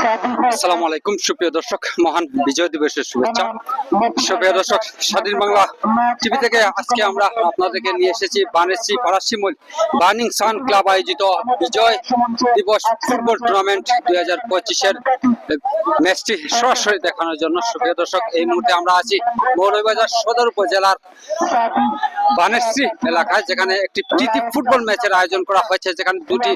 আসসালামু আলাইকুম সুপ্রিয় দর্শক, মহান বিজয় দিবসের শুভেচ্ছা। সুপ্রিয় দর্শক, স্বাধীন বাংলা টিভি থেকে আজকে আমরা আপনাদেরকে নিয়ে এসেছি বানেসি ফরাসিমুল বার্নিং সান ক্লাব আয়োজিত বিজয় দিবস ফুটবল টুর্নামেন্ট 2025-এর ম্যাচটি সরাসরি দেখানোর জন্য। সুপ্রিয় দর্শক, এই মুহূর্তে আমরা আছি মৌলভীবাজার সদর উপজেলার বানেসি এলাকায়, যেখানে একটি প্রীতি ফুটবল ম্যাচের আয়োজন করা হয়েছে, যেখানে দুটি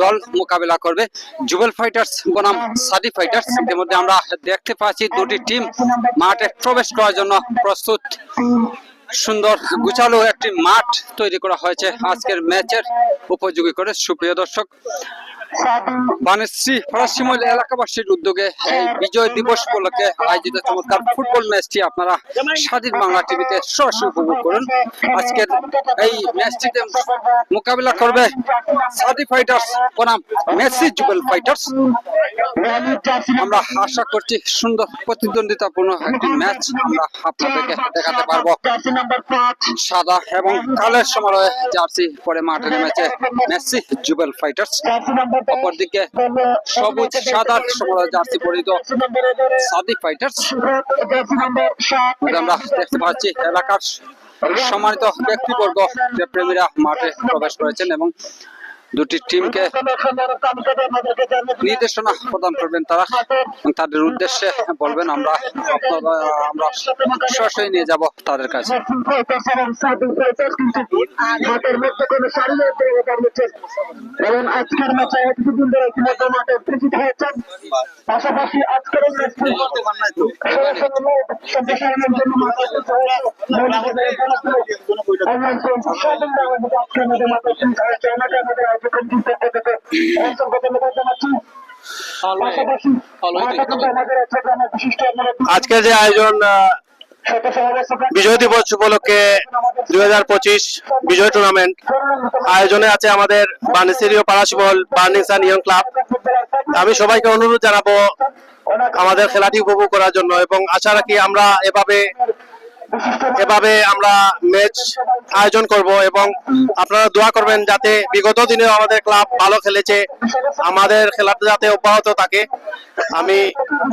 দল মোকাবেলা করবে। জুবেল ফাইটার্স বনাম সাদি ফাইটার্স। ইতিমধ্যে আমরা দেখতে পাচ্ছি দুটি টিম মাঠে প্রবেশ করার জন্য প্রস্তুত। সুন্দর গুছালো একটি মাঠ তৈরি করা হয়েছে আজকের ম্যাচের উপযোগী করে। সুপ্রিয় দর্শক, বানেসি ফরাসিমুল এলাকাবাসীর উদ্যোগে এই বিজয় দিবস উপলক্ষে আয়োজিত চমৎকার ফুটবল ম্যাচটি আপনারা স্বাধীন বাংলা টিভিতে সরাসরি উপভোগ করুন। আজকের এই ম্যাচটিতে মোকাবিলা করবে সাদি ফাইটার্স বনাম মেসি জুবেল ফাইটার্স। আমরা আশা করছি সুন্দর প্রতিদ্বন্দ্বিতাপূর্ণ একটি ম্যাচ আমরা আপনাদেরকে দেখাতে পারবো। সাদা এবং কালের সমারোহে জার্সি পরে মাঠে নেমেছে মেসি জুবেল ফাইটার্স। অপরদিকে সবুজ সাদার সমারোহে জার্সি পরিহিত সাদি ফাইটার্স। আমরা দেখতে পাচ্ছি এলাকার সম্মানিত ব্যক্তিবর্গ প্রেমীরা মাঠে প্রবেশ করেছেন এবং দুটি টিমকে নির্দেশনা প্রদান করবেন তারা, তাদের উদ্দেশ্যে বলবেন। আমরা সরাসরি নিয়ে যাব তাদের কাছে। পাশাপাশি আজকের আজকে যে আয়োজন বিজয় দিবস উপলক্ষে 2025 বিজয় টুর্নামেন্ট আয়োজনে আছে আমাদের বানেসিরিও ফরাসিমুল বার্নিং সান ইয়ং ক্লাব। আমি সবাইকে অনুরোধ জানাবো আমাদের খেলাটি উপভোগ করার জন্য এবং আশা রাখি আমরা এভাবে আমরা ম্যাচ আয়োজন করব এবং আপনারা দোয়া করবেন যাতে বিগত দিনে আমাদের ক্লাব ভালো খেলেছে, আমাদের খেলাটা যাতে অব্যাহত থাকে। আমি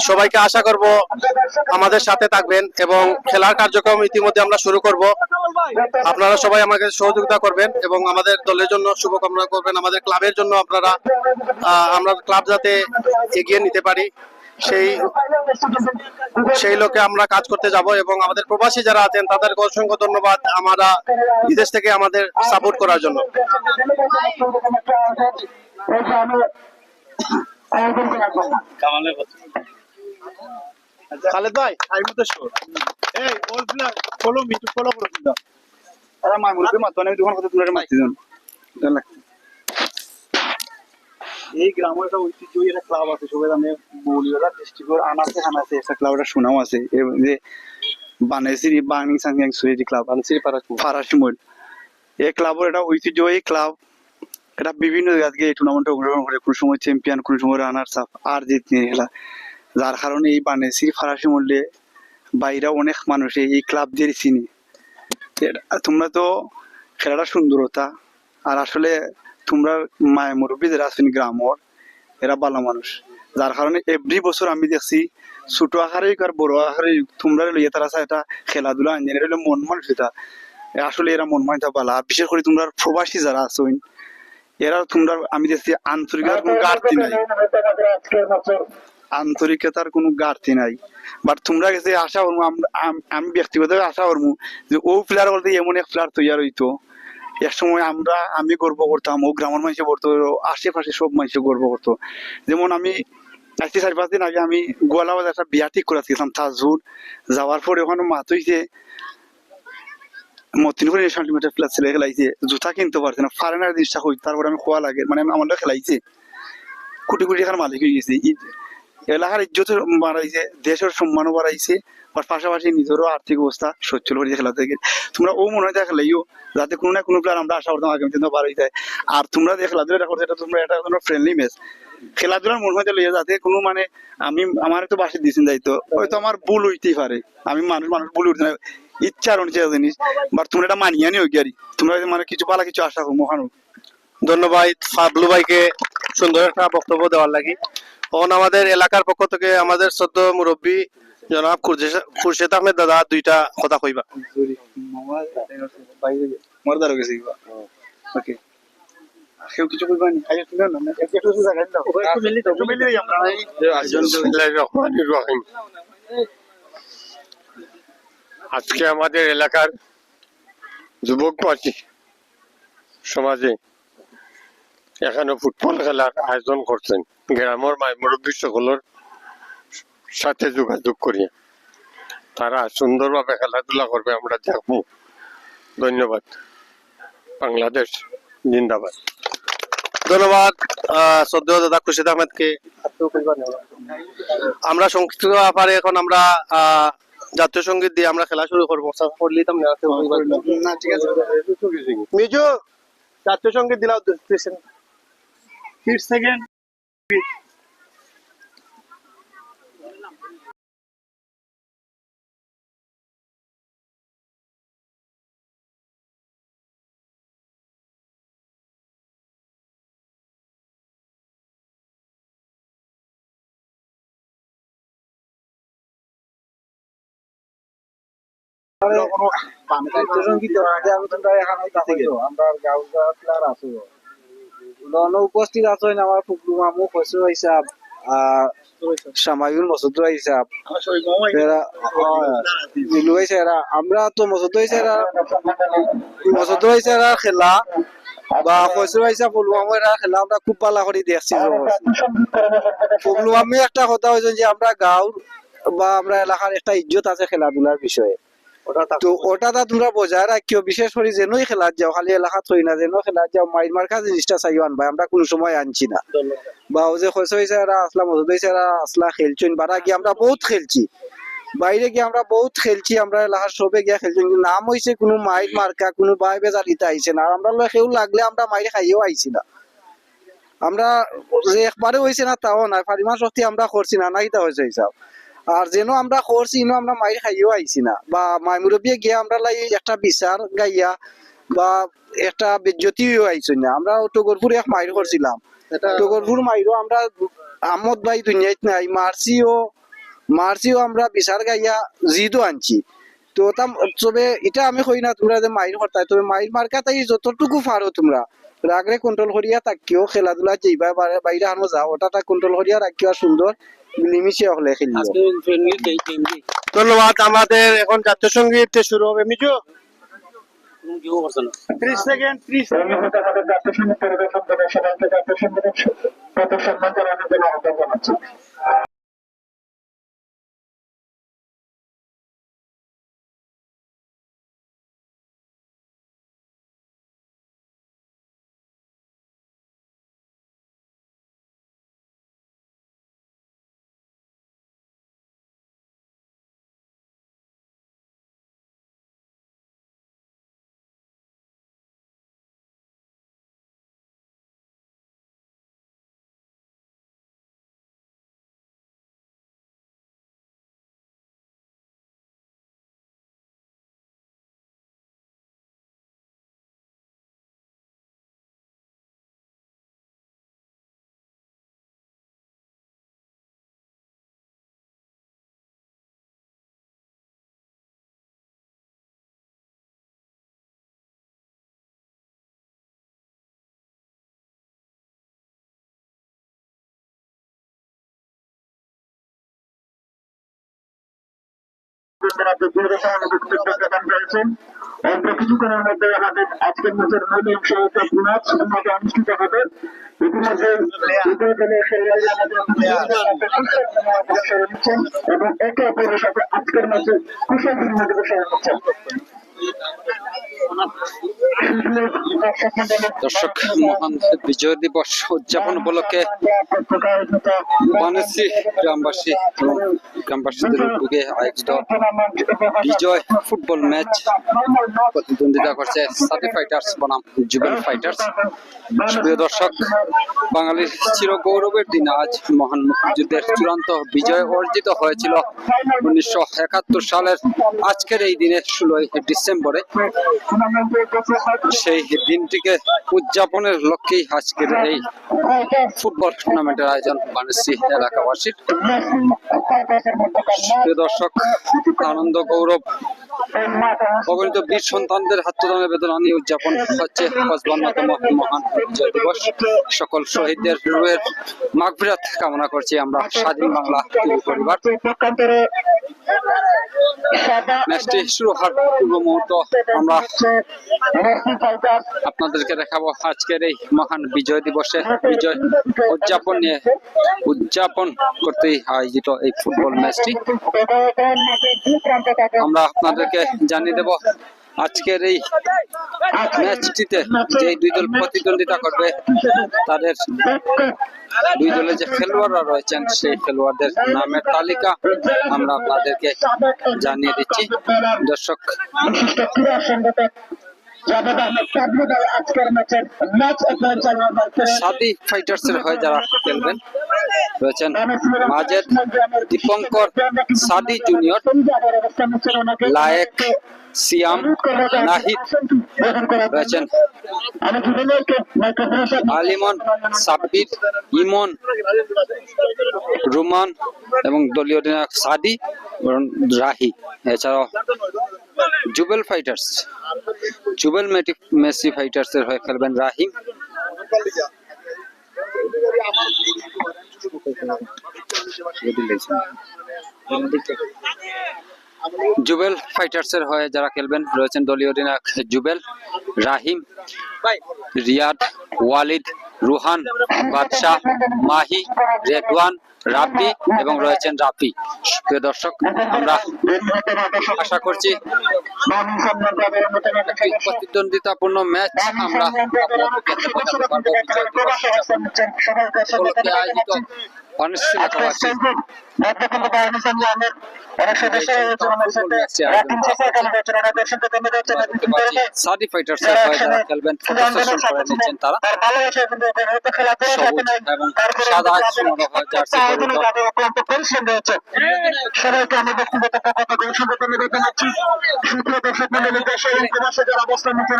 সবাইকে আশা করব আমাদের সাথে থাকবেন এবং খেলার কার্যক্রম ইতিমধ্যে আমরা শুরু করব। আপনারা সবাই আমাকে সহযোগিতা করবেন এবং আমাদের দলের জন্য শুভকামনা করবেন, আমাদের ক্লাবের জন্য আপনারা আমরা ক্লাব যাতে এগিয়ে নিতে পারি সেই লোকে আমরা কাজ করতে যাব এবং আমাদের প্রবাসী যারা আছেন তাদেরকে অসংখ্য ধন্যবাদ আমরা বিদেশ থেকে আমাদের সাপোর্ট করার জন্য। খালেদ ভাই আই মতো শো এই all player follow me to follow করো দিদা আরে মাই মুরগি মাতো না দুখন কথা তোমরা মারতে দেন এই গ্রামের একটা ঐতিহ্যই একটা ক্লাব আছে সবাই জানে মৌলভীবাজার ডিস্ট্রিক্টের আনাচে হানাচে একটা ক্লাব একটা সুনাম আছে যে বানেসি বার্নিং সান ইয়ং সোসাইটি ক্লাব বানেসি ফরাসিমুল। এই ক্লাবের একটা ঐতিহ্য, এই ক্লাব এটা বিভিন্ন জায়গা থেকে এই টুর্নামেন্টে অংশগ্রহণ করে, কোনো সময় চ্যাম্পিয়ন, কোনো সময় রানার্স আপ আর জিত নিয়ে খেলা। যার কারণে এই বানেসি ফরাসিমুলে বাইরে অনেক মানুষ এই ক্লাব দিয়ে চিনি। তোমরা তো খেলাটা সুন্দরতা আর আসলে তোমরা মায়ের মুরব্বী যারা আছেন গ্রামর এরা ভালো মানুষ, যার কারণে এভরি বছর আমি দেখছি ছোট আকারে আর বড় আকারে তোমরা লইয়া তারা এটা খেলাধুলা আনজেন এটা মন মানুষ এটা আসলে এরা মন মানটা ভালো। আর বিশেষ করে তোমরা প্রবাসী যারা আছেন এরা তোমরা আমি দেখছি আন্তরিকতার কোনো ঘাটতি নাই, আন্তরিকতার কোনো ঘাটতি নাই। বাট তোমরা গেছে আশা করবো আমি ব্যক্তিগতভাবে আশা করবো যে ও প্লেয়ার বলতে এমন এক প্লেয়ার তৈরি হইতো এক সময় আমি গর্ব করতাম, ও গ্রামের মানুষ করতো, আশেপাশে সব মানুষ গর্ব করতো। যেমন আমি আজকে 4-5 দিন আগে আমি গোয়ালাবাজার একটা বিয়া ঠিক করে গেছিলাম তাজুর, যাওয়ার পরে ওখানে মাত হইছে মতিন করে সেন্টিমিটার প্লাস ছেলে খেলাইছে, জুতা কিনতে পারছে না, ফারেনার জিনিসটা হই, তারপরে আমি খোয়া লাগে মানে আমার খেলাইছে কোটি কোটি টাকার মালিক হয়ে গেছে। এলাকার ইজ্জত বাড়াইছে, দেশের সম্মানও বাড়াইছে, আর পাশাপাশি নিজেরও আর্থিক অবস্থা সচ্ছল করে খেলা থেকে তোমরা ও মনে হয় খেলাইও যাতে কোনো না কোনো প্লেয়ার আমরা আশা করতাম আগামী দিনে বার হয়ে যায়। আর তোমরা যে খেলাধুলা করছো এটা তোমরা এটা ফ্রেন্ডলি ম্যাচ খেলাধুলার মনে হয় লইয়া যাতে কোনো মানে আমি আমার তো বাসে দিয়েছেন দায়িত্ব, হয়তো আমার ভুল হইতেই পারে, আমি মানুষ ভুল উঠতে না ইচ্ছা আর অনিচ্ছা জিনিস, বাট তোমরা এটা মানিয়ে নিও গিয়ারি তোমরা মানে কিছু পালা কিছু আশা করো মহান। ধন্যবাদ ফাবলু ভাইকে সুন্দর একটা বক্তব্য দেওয়ার লাগি। তখন আমাদের এলাকার পক্ষ থেকে আমাদের শ্রদ্ধ মুরব্বী জনাব খুরশেদ আহমেদ দাদা দুইটা কথা কইবা। মর্দার গেছে কিবা ওকে কেউ কিছু কইবা নি আগে তুলে না একটু জায়গা দাও একটু মিলি দাও আমরা বিসমিল্লাহির রহমানির রহিম। আজকে আমাদের এলাকার যুবক পার্টি সমাজে এখানে ফুটবল খেলার আয়োজন করছেন গ্রামের মুরব্বী সকলের সাথে যোগাযোগ করিয়া তারা সুন্দরভাবে খেলাধুলা করবে, আমরা দেখবো। ধন্যবাদ। বাংলাদেশ জিন্দাবাদ। ধন্যবাদ শ্রদ্ধ দাদা খুরশেদ আহমেদকে। আমরা সংক্ষিপ্ত আকারে এখন আমরা জাতীয় সঙ্গীত দিয়ে আমরা খেলা শুরু করবো। না ঠিক আছে মিজু জাতীয় সঙ্গীত দিলাম 30 সেকেন্ড উপস্থিত আছেন আমার ফুকলু মামু খসরু হিসাব সামায়ুল মসুদ হিসাব আমরা তো মসুদ হিসাব খেলা বা খসরু হিসাব ফুকলু মামু খেলা আমরা খুব পালা করে দেখছি। ফুকলু মামু একটা কথা হয়েছে যে আমরা গাঁর বা আমরা এলাকার একটা ইজ্জত আছে খেলাধুলার বিষয়ে, তো ওটা তোমরা বজায় রাখিও। বিশেষ করে যেনই খেলার যাও, খালি এলাকা থই না, যেন খেলার যাও মাইর মার্কা জিনিসটা চাইও আনবা, আমরা কোন সময় আনছি না। বা ও যে খসরু হিসাব আসলা মসুদ হিসাব আসলা খেলছেন, বারা গিয়ে আমরা বহুত খেলছি, বাইরে গিয়ে আমরা বহুত খেলছি, আমরা এলাকার সবে গিয়ে খেলছি। কিন্তু নাম হয়েছে কোনো মাইর মার্কা কোনো বাই বেজারিতে আইছে না। আর আমরা কেউ লাগলে আমরা মাইরে খাইয়েও আইছি না। আমরা যে একবারে হয়েছে না তাও নাই, ফারিমা শক্তি আমরা করছি না, নাই তা হয়েছে হিসাব। আর যেন আমরা করছি ইনো আমরা মাইর খাইয়েও আইছি না, বা মাই মুরব্বী গিয়ে আমরা লাই একটা বিচার গাইয়া বা একটা বেজ্জতিও আইছি না। আমরা টগরপুর এক মাইর করছিলাম, টগরপুর মাইরও আমরা আমদ ভাই দুনিয়াত নাই মারছিও আমরা বিচার গাইয়া জিদও আনছি। তো তবে এটা আমি কই না তোমরা যে মাইর করতাই, তবে মাইর মার্কা তাই যতটুকু পারো তোমরা রাগরে কন্ট্রোল করিয়া তাকিও। খেলাধুলা যেইবার বাইরে আনো যাও ওটা কন্ট্রোল করিয়া রাখিও, সুন্দর মিলিমিশে হলে খেলিও। ধন্যবাদ। আমাদের এখন জাতীয় সঙ্গীত শুরু হবে। মিজু 30 সেকেন্ড 30 আমাদের জাতীয় সঙ্গীত পরিবেশন করে সবাইকে জাতীয় সঙ্গীতের প্রতি সম্মান জানানোর জন্য আহ্বান জানাচ্ছি। অল্প কিছুক্ষণের মধ্যে আমাদের আজকের ম্যাচের মূল অংশ ম্যাচ অনুষ্ঠিত হবে। ইতিমধ্যে দুটো দলের খেলোয়াড়রা এবং একে অপরের সাথে আজকের ম্যাচে কুশল বিনিময় বসে হচ্ছে। দর্শক, মহান বিজয় দিবস উদযাপন উপলক্ষে বানেশ্বী গ্রামবাসী এবং গ্রামবাসীদের উদ্যোগে আয়োজিত বিজয় ফুটবল ম্যাচ প্রতিদ্বন্দ্বিতা করছে সাথী ফাইটার্স বনাম যুগল ফাইটার্স। প্রিয় দর্শক, বাঙালির চির গৌরবের দিন আজ মহান মুক্তিযুদ্ধের চূড়ান্ত বিজয় অর্জিত হয়েছিল 1971 সালের আজকের এই দিনে 16 ডিসেম্বরে। সেই দিনটিকে উদযাপনের লক্ষ্যেই আজকের এই ফুটবল টুর্নামেন্টের আয়োজন বানেশ্বী এলাকাবাসীর। প্রিয় দর্শক, আনন্দ গৌরব অগণিত বীর সন্তানদের আত্মদানের বেদনা নিয়ে উদযাপন হচ্ছে 55তম মহান বিজয় দিবস। সকল শহীদদের রুহের মাগফিরাত কামনা করছি আমরা স্বাধীন বাংলা টিভি পরিবার। ম্যাচটি শুরু হওয়ার পূর্ব মুহূর্ত আমরা আপনাদেরকে দেখাবো আজকের এই মহান বিজয় দিবসে বিজয় উদযাপন করতেই আয়োজিত এই ফুটবল ম্যাচটি। আমরা আপনাদেরকে জানিয়ে দেব আজকের এই ম্যাচটিতে যে দুই দল প্রতিদ্বন্দ্বিতা করবে তাদের দুই দলে যে খেলোয়াড়রা রয়েছেন সেই খেলোয়াড়দের নামের তালিকা আমরা আপনাদেরকে জানিয়ে দিচ্ছি। দর্শক, সাদি ফাইটার্সের হয়ে যারা খেলবেন রয়েছেন মাজেদ, দীপঙ্কর, সাদি জুনিয়র, লায়েক, সিয়াম, নাহিদ রয়েছেন, আলিমন, সাব্বির, ইমন, রুমান এবং দলীয় অধিনায়ক সাদি এবং রাহি। এছাড়াও জুবেল মেসি ফাইটার্স এর হয়ে খেলবেন রাহিম। জুবেল ফাইটার্স এর হয়ে যারা খেলবেন রয়েছেন দলীয় অধিনায়ক জুবেল, রাহিম, রিয়াদ, ওয়ালিদ, রুহান, বাদশাহ, মাহি, রেদওয়ান, রাব্বি এবং রয়েছেন রাফি। প্রিয় দর্শক, আমরা আশা করছি প্রতিদ্বন্দ্বিতাপূর্ণ ম্যাচ আমরা আয়োজিত সাদি ফাইটার্স খেলবেন করে নিচ্ছেন তারা সবুজ এবং সাদা জার্সি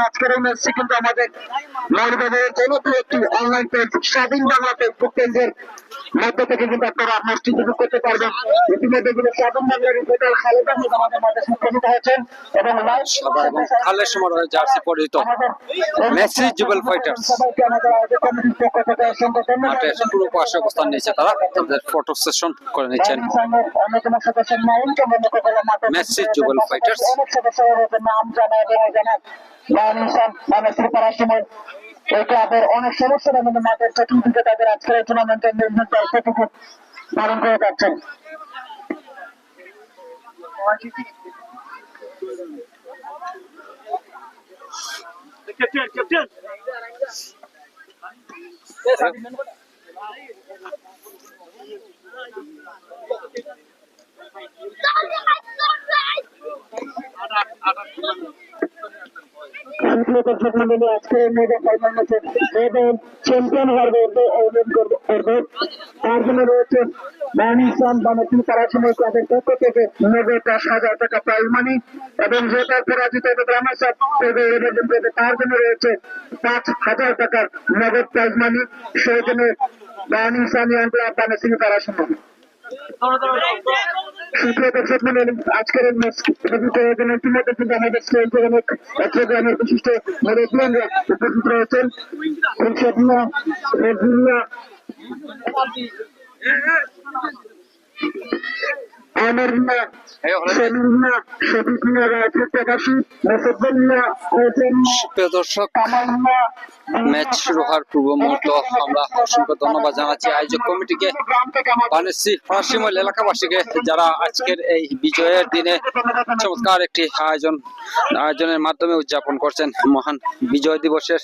আজকের এই ম্যাচটি কিন্তু আমাদের মৌলবাদের জনপ্রিয় একটি অনলাইন পেজ স্বাধীন বাংলা ফেসবুক পেজের মধ্য থেকে কিন্তু আপনারা ম্যাচটি উপভোগ করতে পারবেন। ইতিমধ্যে কিন্তু স্বাধীন বাংলার রিপোর্টার খালেদ আহমেদ আমাদের মাঝে সংযুক্ত হয়েছেন এবং সাদা এবং খালের সমারোহে জার্সি পরিহিত মেসি জুবেল ফাইটার্স মাঠের পুরো পাশে অবস্থান নিয়েছে তারা তাদের ফটো সেশন করে নিচ্ছেন। মেসি জুবেল ফাইটার্স নাম জানায় এই ক্লাবের অনেক সদস্যরা কিন্তু মাঠের চতুর্দিকে তাদের আজকের এই টুর্নামেন্টের নির্ধারিত দায়িত্বটুকু পালন করে যাচ্ছেন। চ্যাম্পিয়ন হওয়ার তার জন্য রয়েছে ক্লাবের পক্ষ থেকে 90,000 টাকা প্রাইজ মানি এবং যে তার পরাজিত তার জন্য রয়েছে 5,000 টাকার নগদ প্রাইজ মানি। সেই জন্য বার্নিং সানিয়ান ক্লাব বানেসিং তারা সময় সুপ্রিয় দর্শক মন্ডলী, আজকের ইতিমধ্যে কিন্তু আমাদের চট্টগ্রামের বিশিষ্ট মুরব্বীরা উপস্থিত রয়েছেন। দর্শক, ম্যাচ শুরু হওয়ার পূর্ব মুহূর্ত আমরা অসংখ্য ধন্যবাদ জানাচ্ছি আয়োজক কমিটিকে, বানেসি ফরাসিমল এলাকাবাসীকে যারা আজকের এই বিজয়ের দিনে চমৎকার একটি আয়োজনের মাধ্যমে উদযাপন করছেন মহান বিজয় দিবসের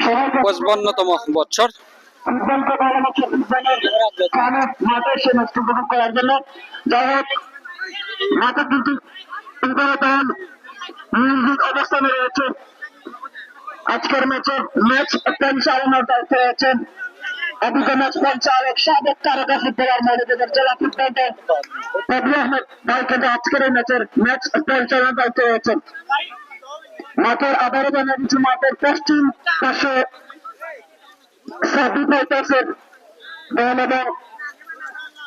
55তম বছর। অবস্থানে রয়েছে আজকের ম্যাচ পরিচালনার দায়িত্বে রয়েছেন অভিজ্ঞ ম্যাচ পরিচালক সাবেক তারকা ফুটবলার মৌলভীবাজার জেলা ফুটবল আহমেদ ভাই কিন্তু আজকের এই ম্যাচ পরিচালনার দায়িত্বে রয়েছেন। মাঠের আবারও জানা দিচ্ছি মাঠের পশ্চিম পাশে সাদি ফাইটার্সের দল এবং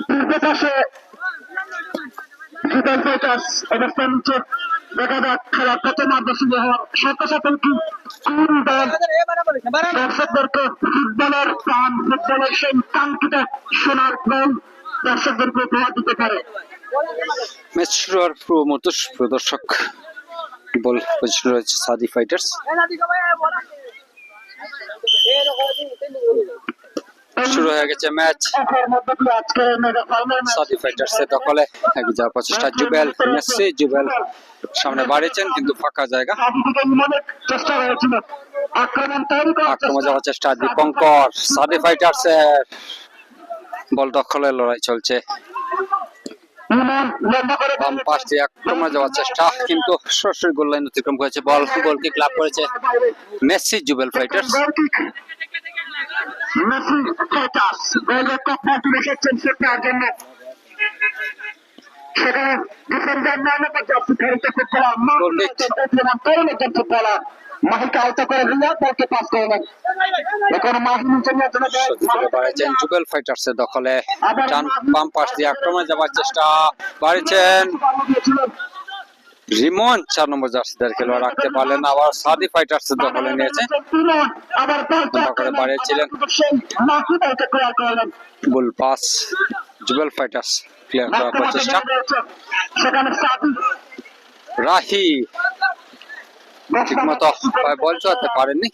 পূর্ব পাশে জুবেল ফাইটার্স অবস্থান নিচ্ছে। দেখা যাক খেলা কত মার্গসূচি হওয়ার সাথে সাথে কি কোন দল দর্শকদেরকে ফুটবলের প্রাণ, ফুটবলের সেই কাঙ্ক্ষিত সোনার গোল দর্শকদেরকে উপহার দিতে পারে। ম্যাচ শুরু হওয়ার পূর্ব মুহূর্ত প্রদর্শক বল পজিশন রয়েছে সাদি ফাইটার্স। শুরু হয়ে গেছে ম্যাচ। এর মধ্যে দিয়ে আজকে মেগা ফাইনাল ম্যাচ সাদি ফাইটার্স এর দখলে এগিয়ে যাওয়ার প্রচেষ্টা জুবেল মেসি। জুবেল সামনে বাড়িয়েছেন কিন্তু ফাঁকা জায়গা। সাদি থেকে ইমানের চেষ্টা রয়েছিল আক্রমণ তৈরি করার আক্রমণ যাওয়ার চেষ্টা দীপঙ্কর। সাদি ফাইটার্স এর বল দখলের লড়াই চলছে। ইমান লম্বা করে বাম পাশ দিয়ে আক্রমণ যাওয়ার চেষ্টা কিন্তু সরাসরি গোল লাইন অতিক্রম করেছে। বল গোল কিক লাভ করেছে Messi. Jubel fighters goal kick Messi fighters গোলের কপাটি রেখেছেন সেটার জন্য। সেখানে ডিফেন্ডার নামে জার্সি খেলতে ফুটবলার ফুটবলার মাহিকে আউট করে দিয়ে বলকে পাস করলেন। এখন মাহি নিচে নিয়ে চলে যায়। বাড়িয়েছেন জুবেল ফাইটার্স এর দখলে। ডান বাম পাশ দিয়ে আক্রমণ যাওয়ার চেষ্টা বাড়িয়েছেন রিমন। 4 নম্বর জার্সিদার খেলোয়াড় রাখতে পারলেন। আবার সাদি ফাইটার্স এর দখলে নিয়েছে। আবার করে বাড়িয়েছিলেন মাহি বলকে ক্লিয়ার করলেন। গোল পাস জুবেল ফাইটার্স ক্লিয়ার করার প্রচেষ্টা। সেখানে সাদি রাহি ঠিক মতো বল চলাতে পারেননি।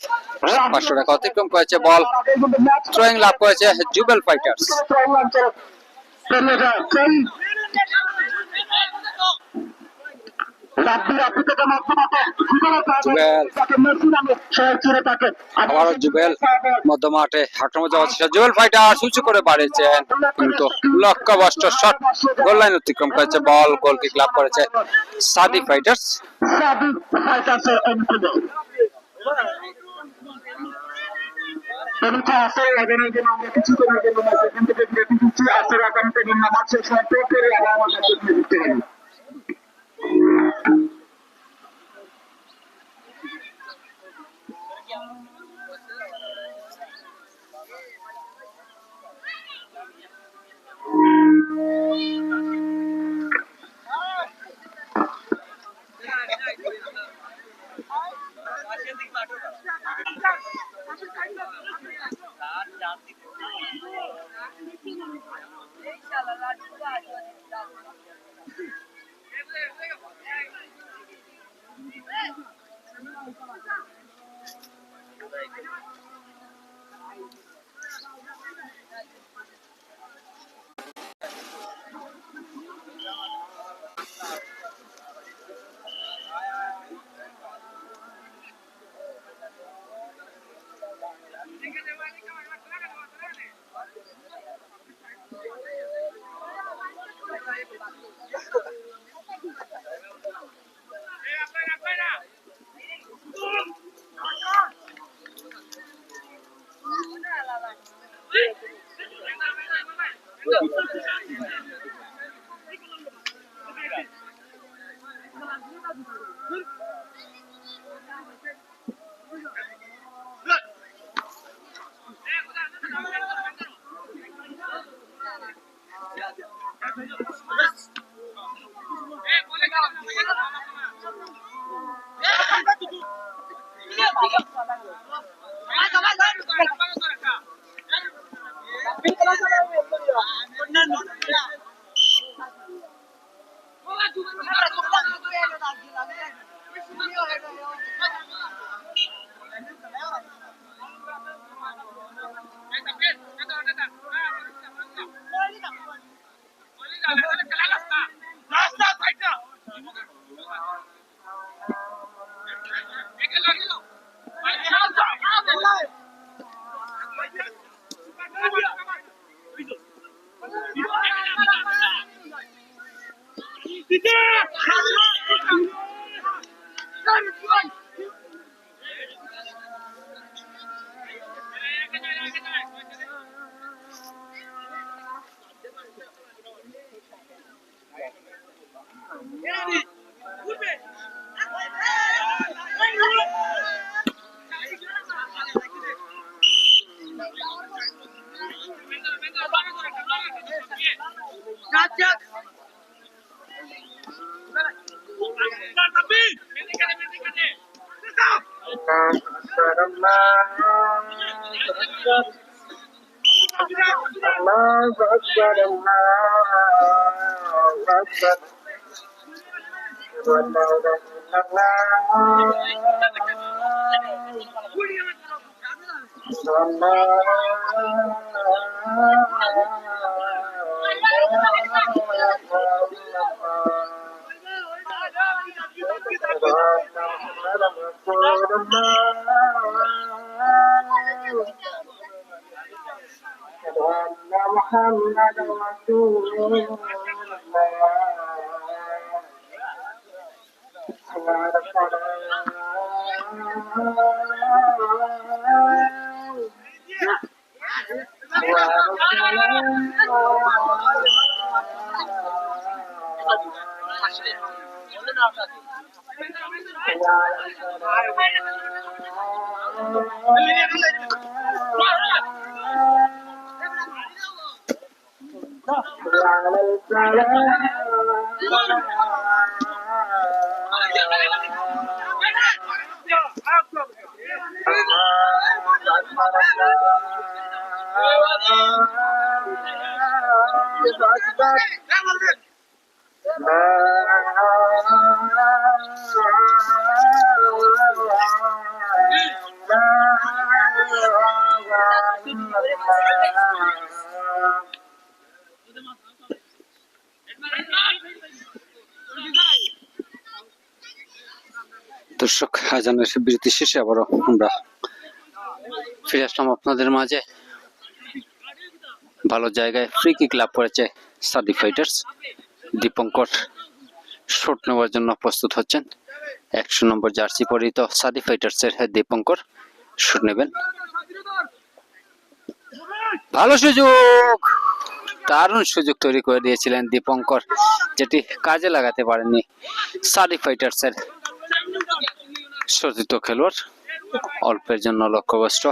500 টাকা অতিক্রম করেছে। বল থ্রোয়িং লাভ করেছে জুবেল ফাইটার্স। আবারও জুবেল মধ্য মাঠে আক্রমণ যাওয়ার চেষ্টা। জুবেল ফাইটার্স উঁচু করে বাড়িয়েছেন কিন্তু লক্ষ্যভ্রষ্ট শট গোল লাইন অতিক্রম করেছে। বল গোল কিক লাভ করেছে সাদি ফাইটার্স। কিছু করার জন্য এখান থেকে বিরতি দিচ্ছি। আসলে আগামীতে নামাজ শেষ হওয়ার পরে আবার আমাদের দেখতে হবে। محمد رسول দর্শক, আজানের বিরতি শেষে আবারও আমরা ফিরে আসলাম আপনাদের মাঝে। ভালো জায়গায় ফ্রি কিক লাভ করেছে সাদি ফাইটার্স। দীপঙ্কর শট নেওয়ার জন্য প্রস্তুত হচ্ছেন। 100 নম্বর জার্সি পরিহিত সাদি ফাইটার্সের দীপঙ্কর শট নেবেন। ভালো সুযোগ, দারুণ সুযোগ তৈরি করে দিয়েছিলেন দীপঙ্কর, যেটি কাজে লাগাতে পারেননি সাদি ফাইটার্সের সতীর্থ খেলোয়াড়। অল্পের জন্য লক্ষ্যভ্রষ্ট।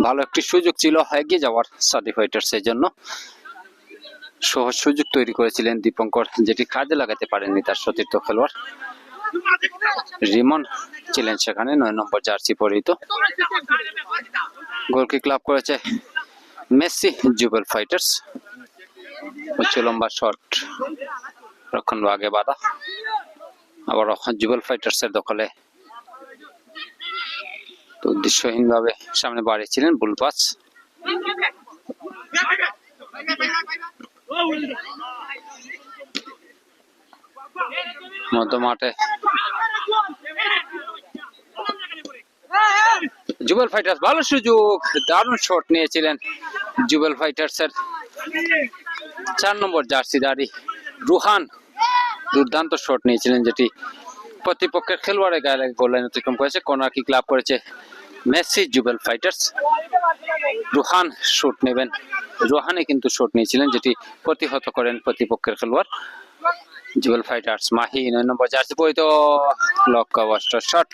ভালো একটি সুযোগ ছিল এগিয়ে যাওয়ার সাদি ফাইটার্সের জন্য। সহজ সুযোগ তৈরি করেছিলেন দীপঙ্কর, যেটি কাজে লাগাতে পারেননি তার সতীর্থ খেলোয়াড়। রিমন ছিলেন সেখানে 9 নম্বর জার্সি পরিহিত। গোলকিক লাভ করেছে মেসি জুবেল ফাইটার্স। উচ্চ লম্বা শট রক্ষণ ভাগে বাধা। আবার জুবেল ফাইটার্সের দখলে, তো উদ্দেশ্যহীন ভাবে সামনে বাড়িয়েছিলেন বুল পাস। মধ্য মাঠে জুবেল ফাইটার্স, ভালো সুযোগ, দারুণ শট নিয়েছিলেন জুবেল ফাইটার্সের 4 নম্বর জার্সিধারী রুহান। দুর্দান্ত শট নিয়েছিলেন, যেটি প্রতিপক্ষের খেলোয়াড়ের গায়ে লেগে গোল লাইন অতিক্রম করেছে। কর্নার কিক লাভ করেছে Messi Jubel fighters. Ruhan shot নেবেন। রুহানে কিন্তু শট নিয়েছিলেন, যেটি প্রতিহত করেন প্রতিপক্ষের খেলোয়াড় জুবেল ফাইটার্স। মাহি 9 নম্বর জার্সি পরিহিত, লক্ষ্যভ্রষ্ট শট।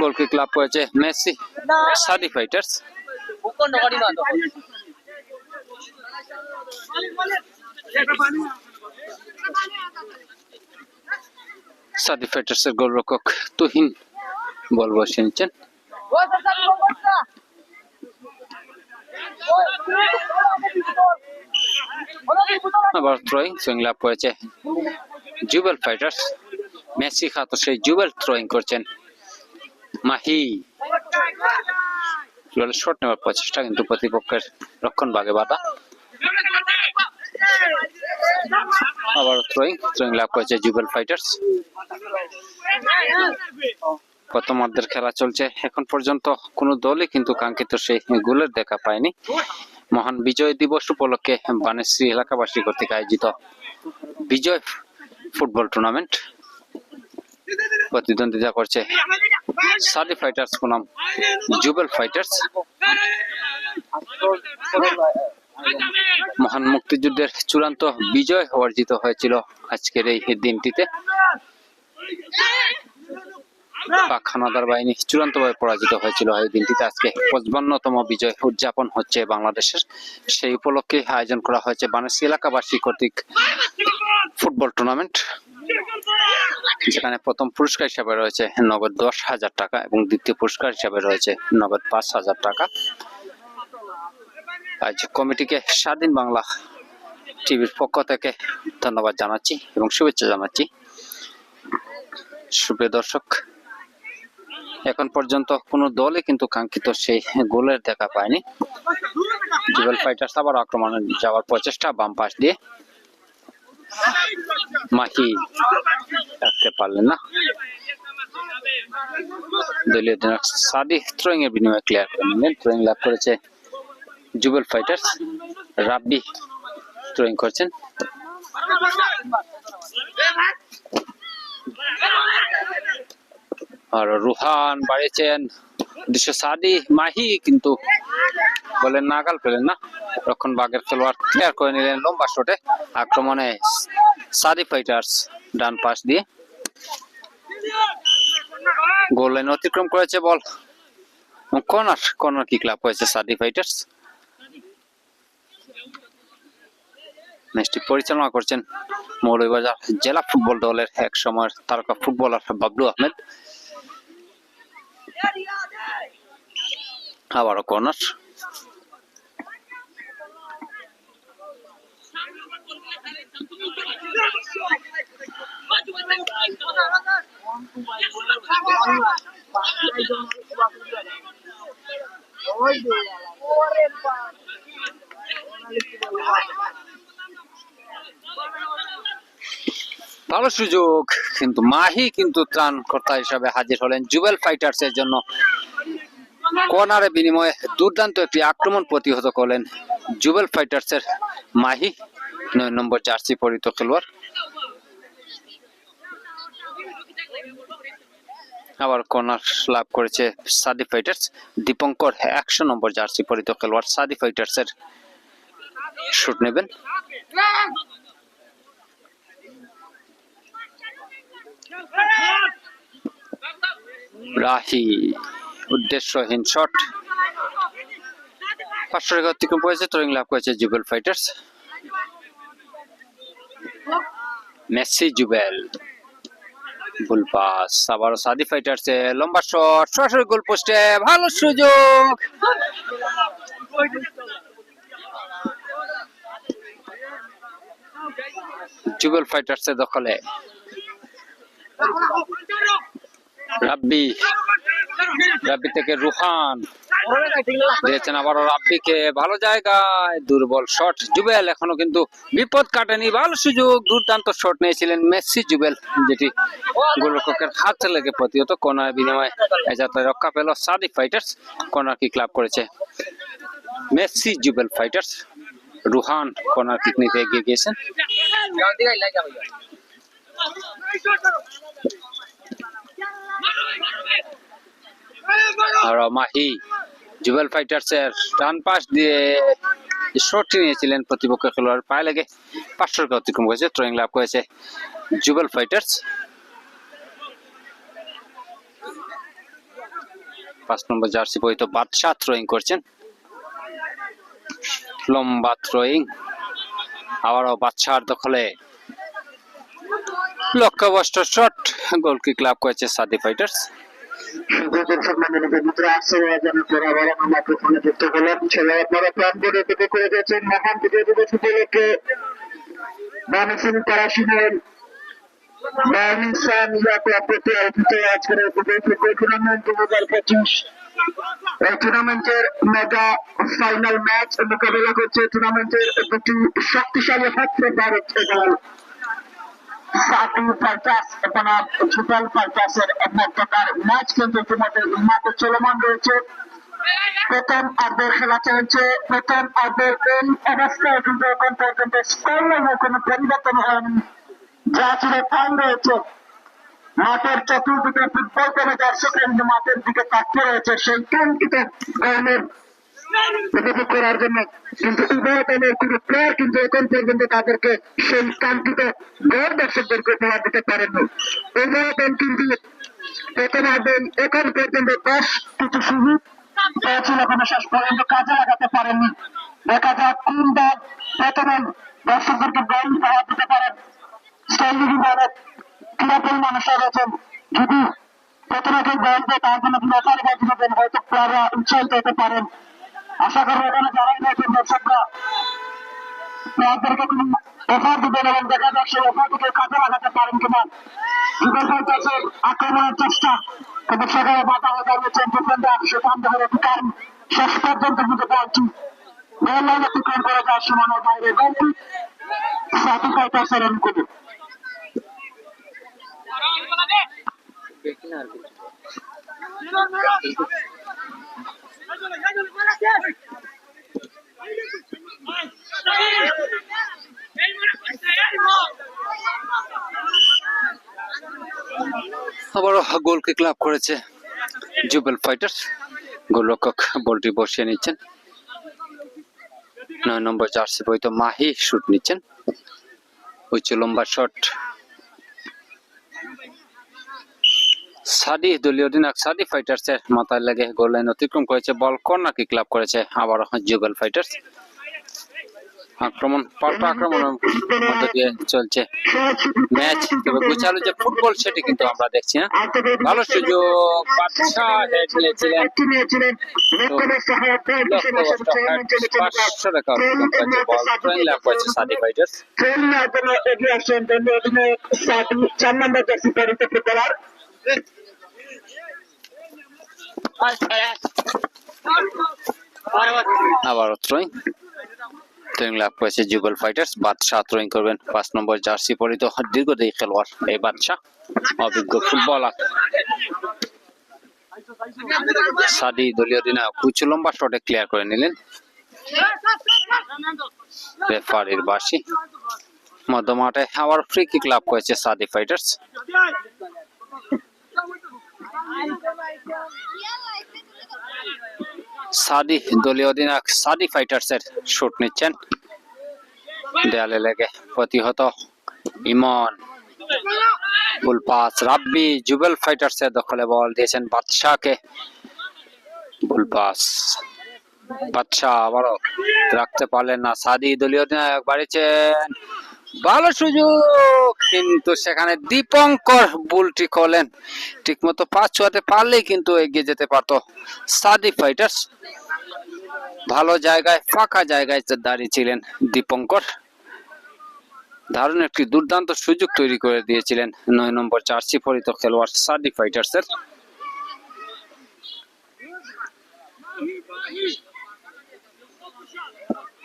গোল কিক লাভ করেছে মেসি সাদি ফাইটার্স। সাদি ফাইটার্সের গোলরক্ষক তুহিন বল বসিয়ে নিচ্ছেন। আবার থ্রোয়িং লাভ করেছে জুবেল ফাইটার্স। মেসি খাতো সেই জুবেল থ্রোয়িং করছেন। মাহি শট নেওয়ার প্রচেষ্টা, কিন্তু প্রতিপক্ষের রক্ষণ ভাগে বাধা। আবার থ্রোয়িং লাভ করেছে জুবেল ফাইটার্স। প্রথমার্ধের খেলা চলছে। এখন পর্যন্ত কোনো দলই কিন্তু কাঙ্ক্ষিত সেই গোলের দেখা পায়নি। মহান বিজয় দিবস উপলক্ষে বানেশ্রী এলাকাবাসী কর্তৃক আয়োজিত বিজয় ফুটবল টুর্নামেন্ট প্রতিদ্বন্দ্বিতা করছে সাদি ফাইটার্স বনাম জুবেল ফাইটার্স। মহান মুক্তিযুদ্ধের চূড়ান্ত বিজয় অর্জিত হয়েছিল আজকের এই দিনটিতে। পাক হানাদার বাহিনী চূড়ান্তভাবে পরাজিত হয়েছিল এই দিনটিতে। আজকে 55তম বিজয় উদযাপন হচ্ছে বাংলাদেশের, সেই উপলক্ষে আয়োজন করা হয়েছে বানেশ্বী এলাকাবাসী কর্তৃক ফুটবল টুর্নামেন্ট, যেখানে প্রথম পুরস্কার হিসাবে রয়েছে নগদ 10,000 টাকা এবং দ্বিতীয় পুরস্কার হিসাবে রয়েছে নগদ 5,000 টাকা। আজ কমিটিকে স্বাধীন বাংলা টিভির পক্ষ থেকে ধন্যবাদ জানাচ্ছি এবং শুভেচ্ছা জানাচ্ছি। সুপ্রিয় দর্শক, এখন পর্যন্ত কোনো দলই কিন্তু কাঙ্ক্ষিত সেই গোলের দেখা পায়নি। জুবেল ফাইটার্স আবার আক্রমণে যাওয়ার প্রচেষ্টা, বাম পাশ দিয়ে মাহি রাখতে পারলেন না। দলীয় অধিনায়ক সাদি থ্রোয়িং এর বিনিময়ে ক্লিয়ার করে নিলেন। থ্রোয়িং লাভ করেছে জুবেল ফাইটার্স, রাব্বি থ্রোয়িং করছেন। আর রুহান বাড়িয়েছেন, দৃশ্য সাদি মাহি কিন্তু বলেন নাগাল পেলেন না। রক্ষণ বাগের খেলোয়াড় ক্লিয়ার করে নিলেন লম্বা শটে। আক্রমণে সাদি ফাইটার্স ডান পাশ দিয়ে গোল লাইন অতিক্রম করেছে বল। কর্নার কিক লাভ করেছে সাদি ফাইটার্স। ম্যাচটি পরিচালনা করছেন মৌলভীবাজার জেলা ফুটবল দলের এক সময়ের তারকা ফুটবলার বাবলু আহমেদ। আবারও কর্নার। ভালো সুযোগ, কিন্তু মাহি কিন্তু ত্রাণকর্তা হিসাবে হাজির হলেন জুবেল ফাইটার্স এর জন্য। কর্নারের বিনিময়ে দুর্দান্ত একটি আক্রমণ প্রতিহত করলেন জুবেল ফাইটার্স এর মাহি, 9 নম্বর জার্সি পরিহিত খেলোয়াড়। আবার কর্নার লাভ করেছে সাদি ফাইটার্স। দীপঙ্কর 100 নম্বর জার্সি পরিহিত খেলোয়াড় সাদি ফাইটার্স এর শুট নেবেন। রাহি উদ্দেশ্যহীন শট, পাঁচশো রেখা অতিক্রম করেছে। থ্রোয়িং লাভ করেছে জুবেল ফাইটার্স। মেসি জুবেল ভুল পাস, আবারও সাদি ফাইটার্স এ লম্বা শট, সরাসরি গোল পোস্টে, ভালো সুযোগ। জুবেল ফাইটার্স এর দখলে রাব্বি থেকে রুহান দিয়েছেন আবারও রাব্বিকে, ভালো জায়গায় দুর্বল শট। জুবেল এখনো কিন্তু বিপদ কাটেনি, ভালো সুযোগ, দুর্দান্ত শট নিয়েছিলেন মেসি জুবেল, যেটি গোলরক্ষকের হাতে লেগে প্রতিহত। কর্নার বিনিময়ে এ যাত্রায় রক্ষা পেল সাদি ফাইটার্স। কর্নার কিক লাভ করেছে Messi Jubel fighters. Ruhan corner kick নিতে এগিয়ে গিয়েছেন। আর মাহি জুবেল ফাইটার্স এর ডান পাশ দিয়ে শটটি নিয়েছিলেন প্রতিপক্ষ খেলোয়াড়, পায়ে লেগে 500 রেখা অতিক্রম করেছে। থ্রোয়িং লাভ করেছে জুবেল ফাইটার্স। 5 নম্বর জার্সি পরিহিত বাদশা থ্রোয়িং করছেন, লম্বা থ্রোয়িং, আবারও বাদশার দখলে, লক্ষ্যভ্রষ্ট শট, গোল কিক লাভ করেছে সাদি ফাইটার্স। টুর্নামেন্টের মেগা ফাইনাল ম্যাচ মোকাবেলা করছে টুর্নামেন্টের দুটি শক্তিশালী হাত ভারত এবং সাদি ফাইটার্স বনাম জুবেল ফাইটার্সের মধ্যকার ম্যাচ কিন্তু ইতিমধ্যে মাঠে চলমান রয়েছে। প্রথম অর্ধের খেলা চলছে। প্রথম অর্ধের এই অবস্থায় কিন্তু এখন পর্যন্ত স্কোর লাইনে কোনো পরিবর্তন হয়নি, যা ছিল টাইম রয়েছে। মাঠের চতুর্দিকে ফুটবল প্রেমী দর্শকরা কিন্তু মাঠের দিকে তাকিয়ে রয়েছে সেই কাঙ্ক্ষিত গরমের উপভোগ করার জন্য, কিন্তু উভয় দলের কোনো প্লেয়ার কিন্তু এখন পর্যন্ত তাদেরকে সেই কাঙ্ক্ষিত গড় দর্শকদেরকে উপহার দিতে পারেননি। উভয় দল কিন্তু প্রথমার্ধের এখন পর্যন্ত 10টি সুযোগ পেয়েছিল, কোনো শেষ পর্যন্ত কাজে লাগাতে পারেননি। দেখা যাক কোন দল প্রথমে দর্শকদেরকে গোল উপহার দিতে পারেন। স্ট্যান্ডিং অনেক ক্রীড়াপ্রেমী মানুষ রয়েছেন, যদি প্রথমে কেউ গোল দেয় তার জন্য অফার বাজি দেবেন, হয়তো প্লেয়াররা উৎসাহিত হতে পারেন। আশা করি এখানে যারাই রয়েছেন দর্শকরা প্লেয়ারদেরকে কোনো অফার দিবেন এবং দেখা যাক সেই অফারটিকে কাজে লাগাতে পারেন কিনা। যুগল ফাইটার্সের আক্রমণের চেষ্টা, কিন্তু সেখানে বাধা হয়ে দাঁড়িয়েছেন ডিফেন্ডার সুকান্ত হরের, কারণ শেষ পর্যন্ত কিন্তু বলটি গোল লাইন অতিক্রম করে যায় সীমানার বাইরে। গোলটি সাথী ফাইটার্সের অনুকূলে। আবারও গোল কিক লাভ করেছে জুবেল ফাইটার্স। গোলরক্ষক বলটি বসিয়ে নিচ্ছেন। 9 নম্বর জার্সি পরিহিত মাহি শুট নিচ্ছেন। উচ্চ লম্বা শট সাদি, দলীয় অধিনায়ক সাদি ফাইটার্সের মাথায় লেগে গোল লাইন অতিক্রম করেছে। বল কর্নার কিক লাভ করেছে আবারও জুবেল ফাইটার্স। আক্রমণ, পাল্টা আক্রমণের মধ্য দিয়ে চলছে ম্যাচ, তবে গোছালো যে ফুটবল সেটি কিন্তু আমরা দেখছি না। ভালো সুযোগ, বাদশা হেড নিয়েছিলেন, 500 টাকা অতিক্রম করেছে। বল ট্রেন লাভ করেছে সাদি ফাইটার্স। এগিয়ে আসছেন দলীয় অধিনায়ক সাদি, 4 নম্বর জার্সি পরিহিত ফুটবলার। আবারও থ্রোয়িং লাভ করেছে জুবেল ফাইটার্স। বাদশা থ্রোয়িং করবেন 5 নম্বর জার্সি পরিহিত দীর্ঘদেহী খেলোয়াড় এই বাদশা, অভিজ্ঞ ফুটবলার। সাদি দলীয় অধিনায়ক উচ্চ লম্বা শটে ক্লিয়ার করে নিলেন। রেফারির বাঁশি। মধ্যমাঠে আবার ফ্রি কিক লাভ করেছে সাদি ফাইটার্স। সাদি দলীয় অধিনায়ক সাদি ফাইটার্সের শুট নিচ্ছেন, দেয়ালে লেগে প্রতিহত ইমন। ফুল পাস রাব্বি, জুবেল ফাইটার্সের দখলে বল দিয়েছেন বাদশাকে। ফুল পাস, বাদশা আবারও রাখতে পারলেন না। সাদি দলীয় অধিনায়ক বাড়িয়েছেন, ভালো সুযোগ, কিন্তু সেখানে দীপঙ্কর বুলটি করলেন। ঠিক মতো পাস ছোঁয়াতে পারলেই কিন্তু এগিয়ে যেতে পারতো সাদি ফাইটার্স। ভালো জায়গায়, ফাঁকা জায়গায় দাঁড়িয়ে ছিলেন দীপঙ্কর, দারুণ একটি দুর্দান্ত সুযোগ তৈরি করে দিয়েছিলেন 9 নম্বর জার্সি পরিহিত খেলোয়াড় সাদি ফাইটার্সের।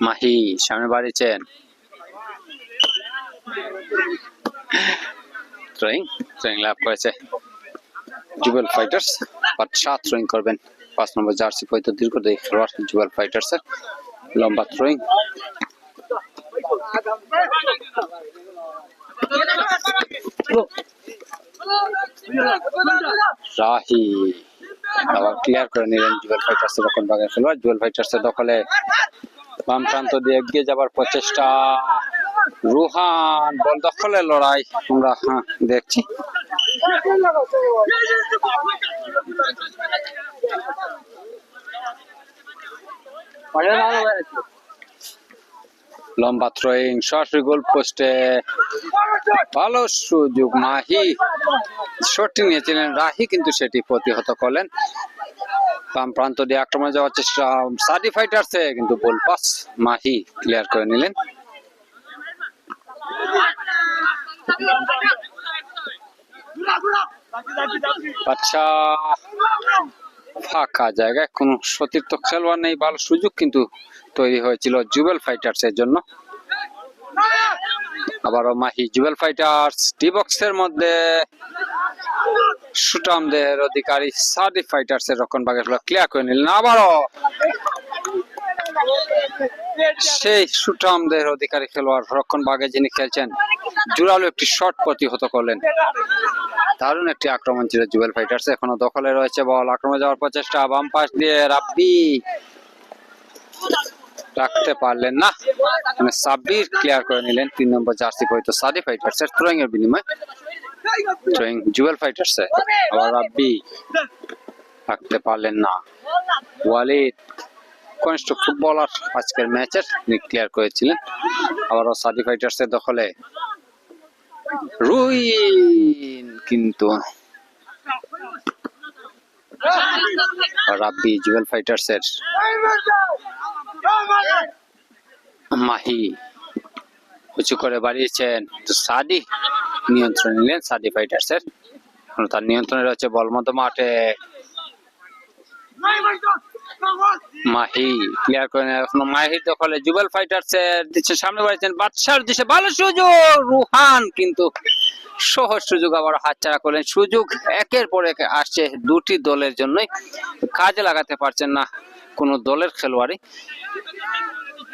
মাহি সামনে বাড়িয়েছেন, থ্রোয়িং লাভ করেছে জুবেল ফাইটার্স। বাদশা থ্রোয়িং করবেন 5 নম্বর জার্সি পরিহিত দীর্ঘদেহী খেলোয়াড় জুবেল ফাইটার্সের। লম্বা থ্রোয়িং, রাহি আবার ক্লিয়ার করে নিলেন জুবেল ফাইটার্সের রক্ষণ ভাগের খেলোয়াড়। জুবেল ফাইটার্সের দখলে বাম প্রান্ত দিয়ে এগিয়ে যাবার প্রচেষ্টা, রুহান বল দখলের লড়াই আমরা দেখছি। লম্বা থ্রোয়িং সরাসরি গোল পোস্টে, ভালো সুযোগ। মাহি শটটি নিয়েছিলেন রাহি, কিন্তু সেটি প্রতিহত করলেন। বাম প্রান্ত দিয়ে আক্রমণে যাওয়ার চেষ্টা সাদি ফাইটার্সে, কিন্তু বল পাস মাহি ক্লিয়ার করে নিলেন। আচ্ছা, ফাঁকা জায়গায় কোনো সতীর্থ খেলোয়াড় নেই, ভালো সুযোগ কিন্তু তৈরি হয়েছিল জুবেল ফাইটার্সের জন্য। আবারও মাহি, জুবেল ফাইটার্স ডি বক্সের মধ্যে সুটামদের অধিকারী সাদি ফাইটার্সের রক্ষণ ভাগের ক্লিয়ার করে নিলেন। আবারও সেই সুটামদের অধিকারী খেলোয়াড় রক্ষণ ভাগে যিনি খেলছেন, জোরালো একটি শট প্রতিহত করলেন। দারুণ একটি আক্রমণ ছিল জুবেল ফাইটার্স। এখনো দখলে রয়েছে বল, আক্রমণে যাওয়ার প্রচেষ্টা, বাম পাশ দিয়ে রাব্বি রাখতে পারলেন না, সাব্বির ক্লিয়ার করে নিলেন 3 নম্বর জার্সি পরিহিত সাদি ফাইটার্সের থ্রোয়িং এর বিনিময়ে। থ্রোয়িং জুয়েল ফাইটার্স আবার রাব্বি রাখতে পারলেন না। ওয়ালিদ কনিষ্ঠ ফুটবলার আজকের ম্যাচের ক্লিয়ার করেছিলেন। আবারও সাদি ফাইটার্সের দখলে রুইন, কিন্তু রাব্বি জুয়েল ফাইটার্সের মাহি উঁচু করে বাড়িয়েছেন, তো সাদি নিয়ন্ত্রণ নিলেন সাদি ফাইটার্সের। তার নিয়ন্ত্রণে রয়েছে বল মধ্য মাঠে, মাহি ক্লিয়ার করে নেয়। এখনো মাহির দখলে জুবেল ফাইটার্সের দিচ্ছে, সামনে বাড়িয়েছেন বাদশার দিচ্ছে, ভালো সুযোগ রুহান, কিন্তু সহজ সুযোগ আবার হাতছাড়া করলেন। সুযোগ একের পর এক আসছে দুটি দলের জন্যই, কাজে লাগাতে পারছেন না কোনো দলের খেলোয়াড়ই।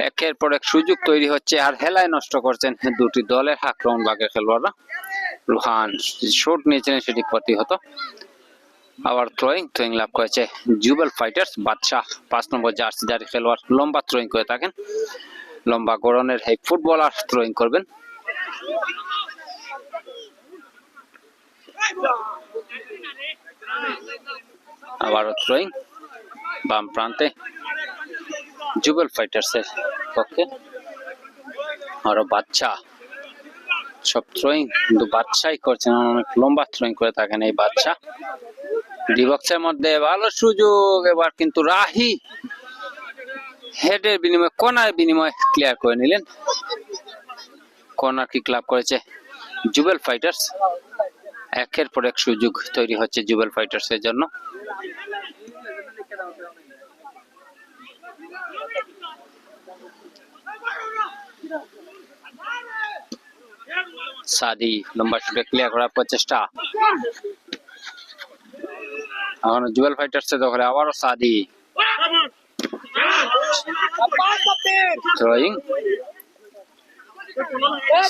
একের পর এক সুযোগ তৈরি হচ্ছে আর হেলায় নষ্ট করছেন দুটি দলের আক্রমণ ভাগের খেলোয়াড়রা। রুহান শট নিয়েছিলেন, সেটি প্রতিহত। আবার থ্রোয়িং লাভ করেছে জুবেল ফাইটার্স। বাদশাহ 5 নম্বর জার্সিধারী খেলোয়াড়, লম্বা থ্রোয়িং করে থাকেন, লম্বা গড়নের এই ফুটবলার থ্রোয়িং করবেন। আবারও থ্রোয়িং বাম প্রান্তে জুবেল ফাইটার্সের পক্ষে। আরো বাদশাহ সব থ্রোয়িং কিন্তু বাদশাই করছেন, অনেক লম্বা থ্রোয়িং করে থাকেন এই বাদশাহ। ডিবক্সের মধ্যে ভালো সুযোগ, এবার কিন্তু রাহি হেডের বিনিময়ে কোনার বিনিময়ে ক্লিয়ার করে নিলেন। কর্নার কিক লাভ করেছে জুবেল ফাইটার্স। একের পর এক সুযোগ তৈরি হচ্ছে জুবেল ফাইটার্স এর জন্য। সাদি লম্বা শুটে ক্লিয়ার করার প্রচেষ্টা, এখন জুয়েল ফাইটার্স এর দখলে আবারও সাদি থ্রোয়িং,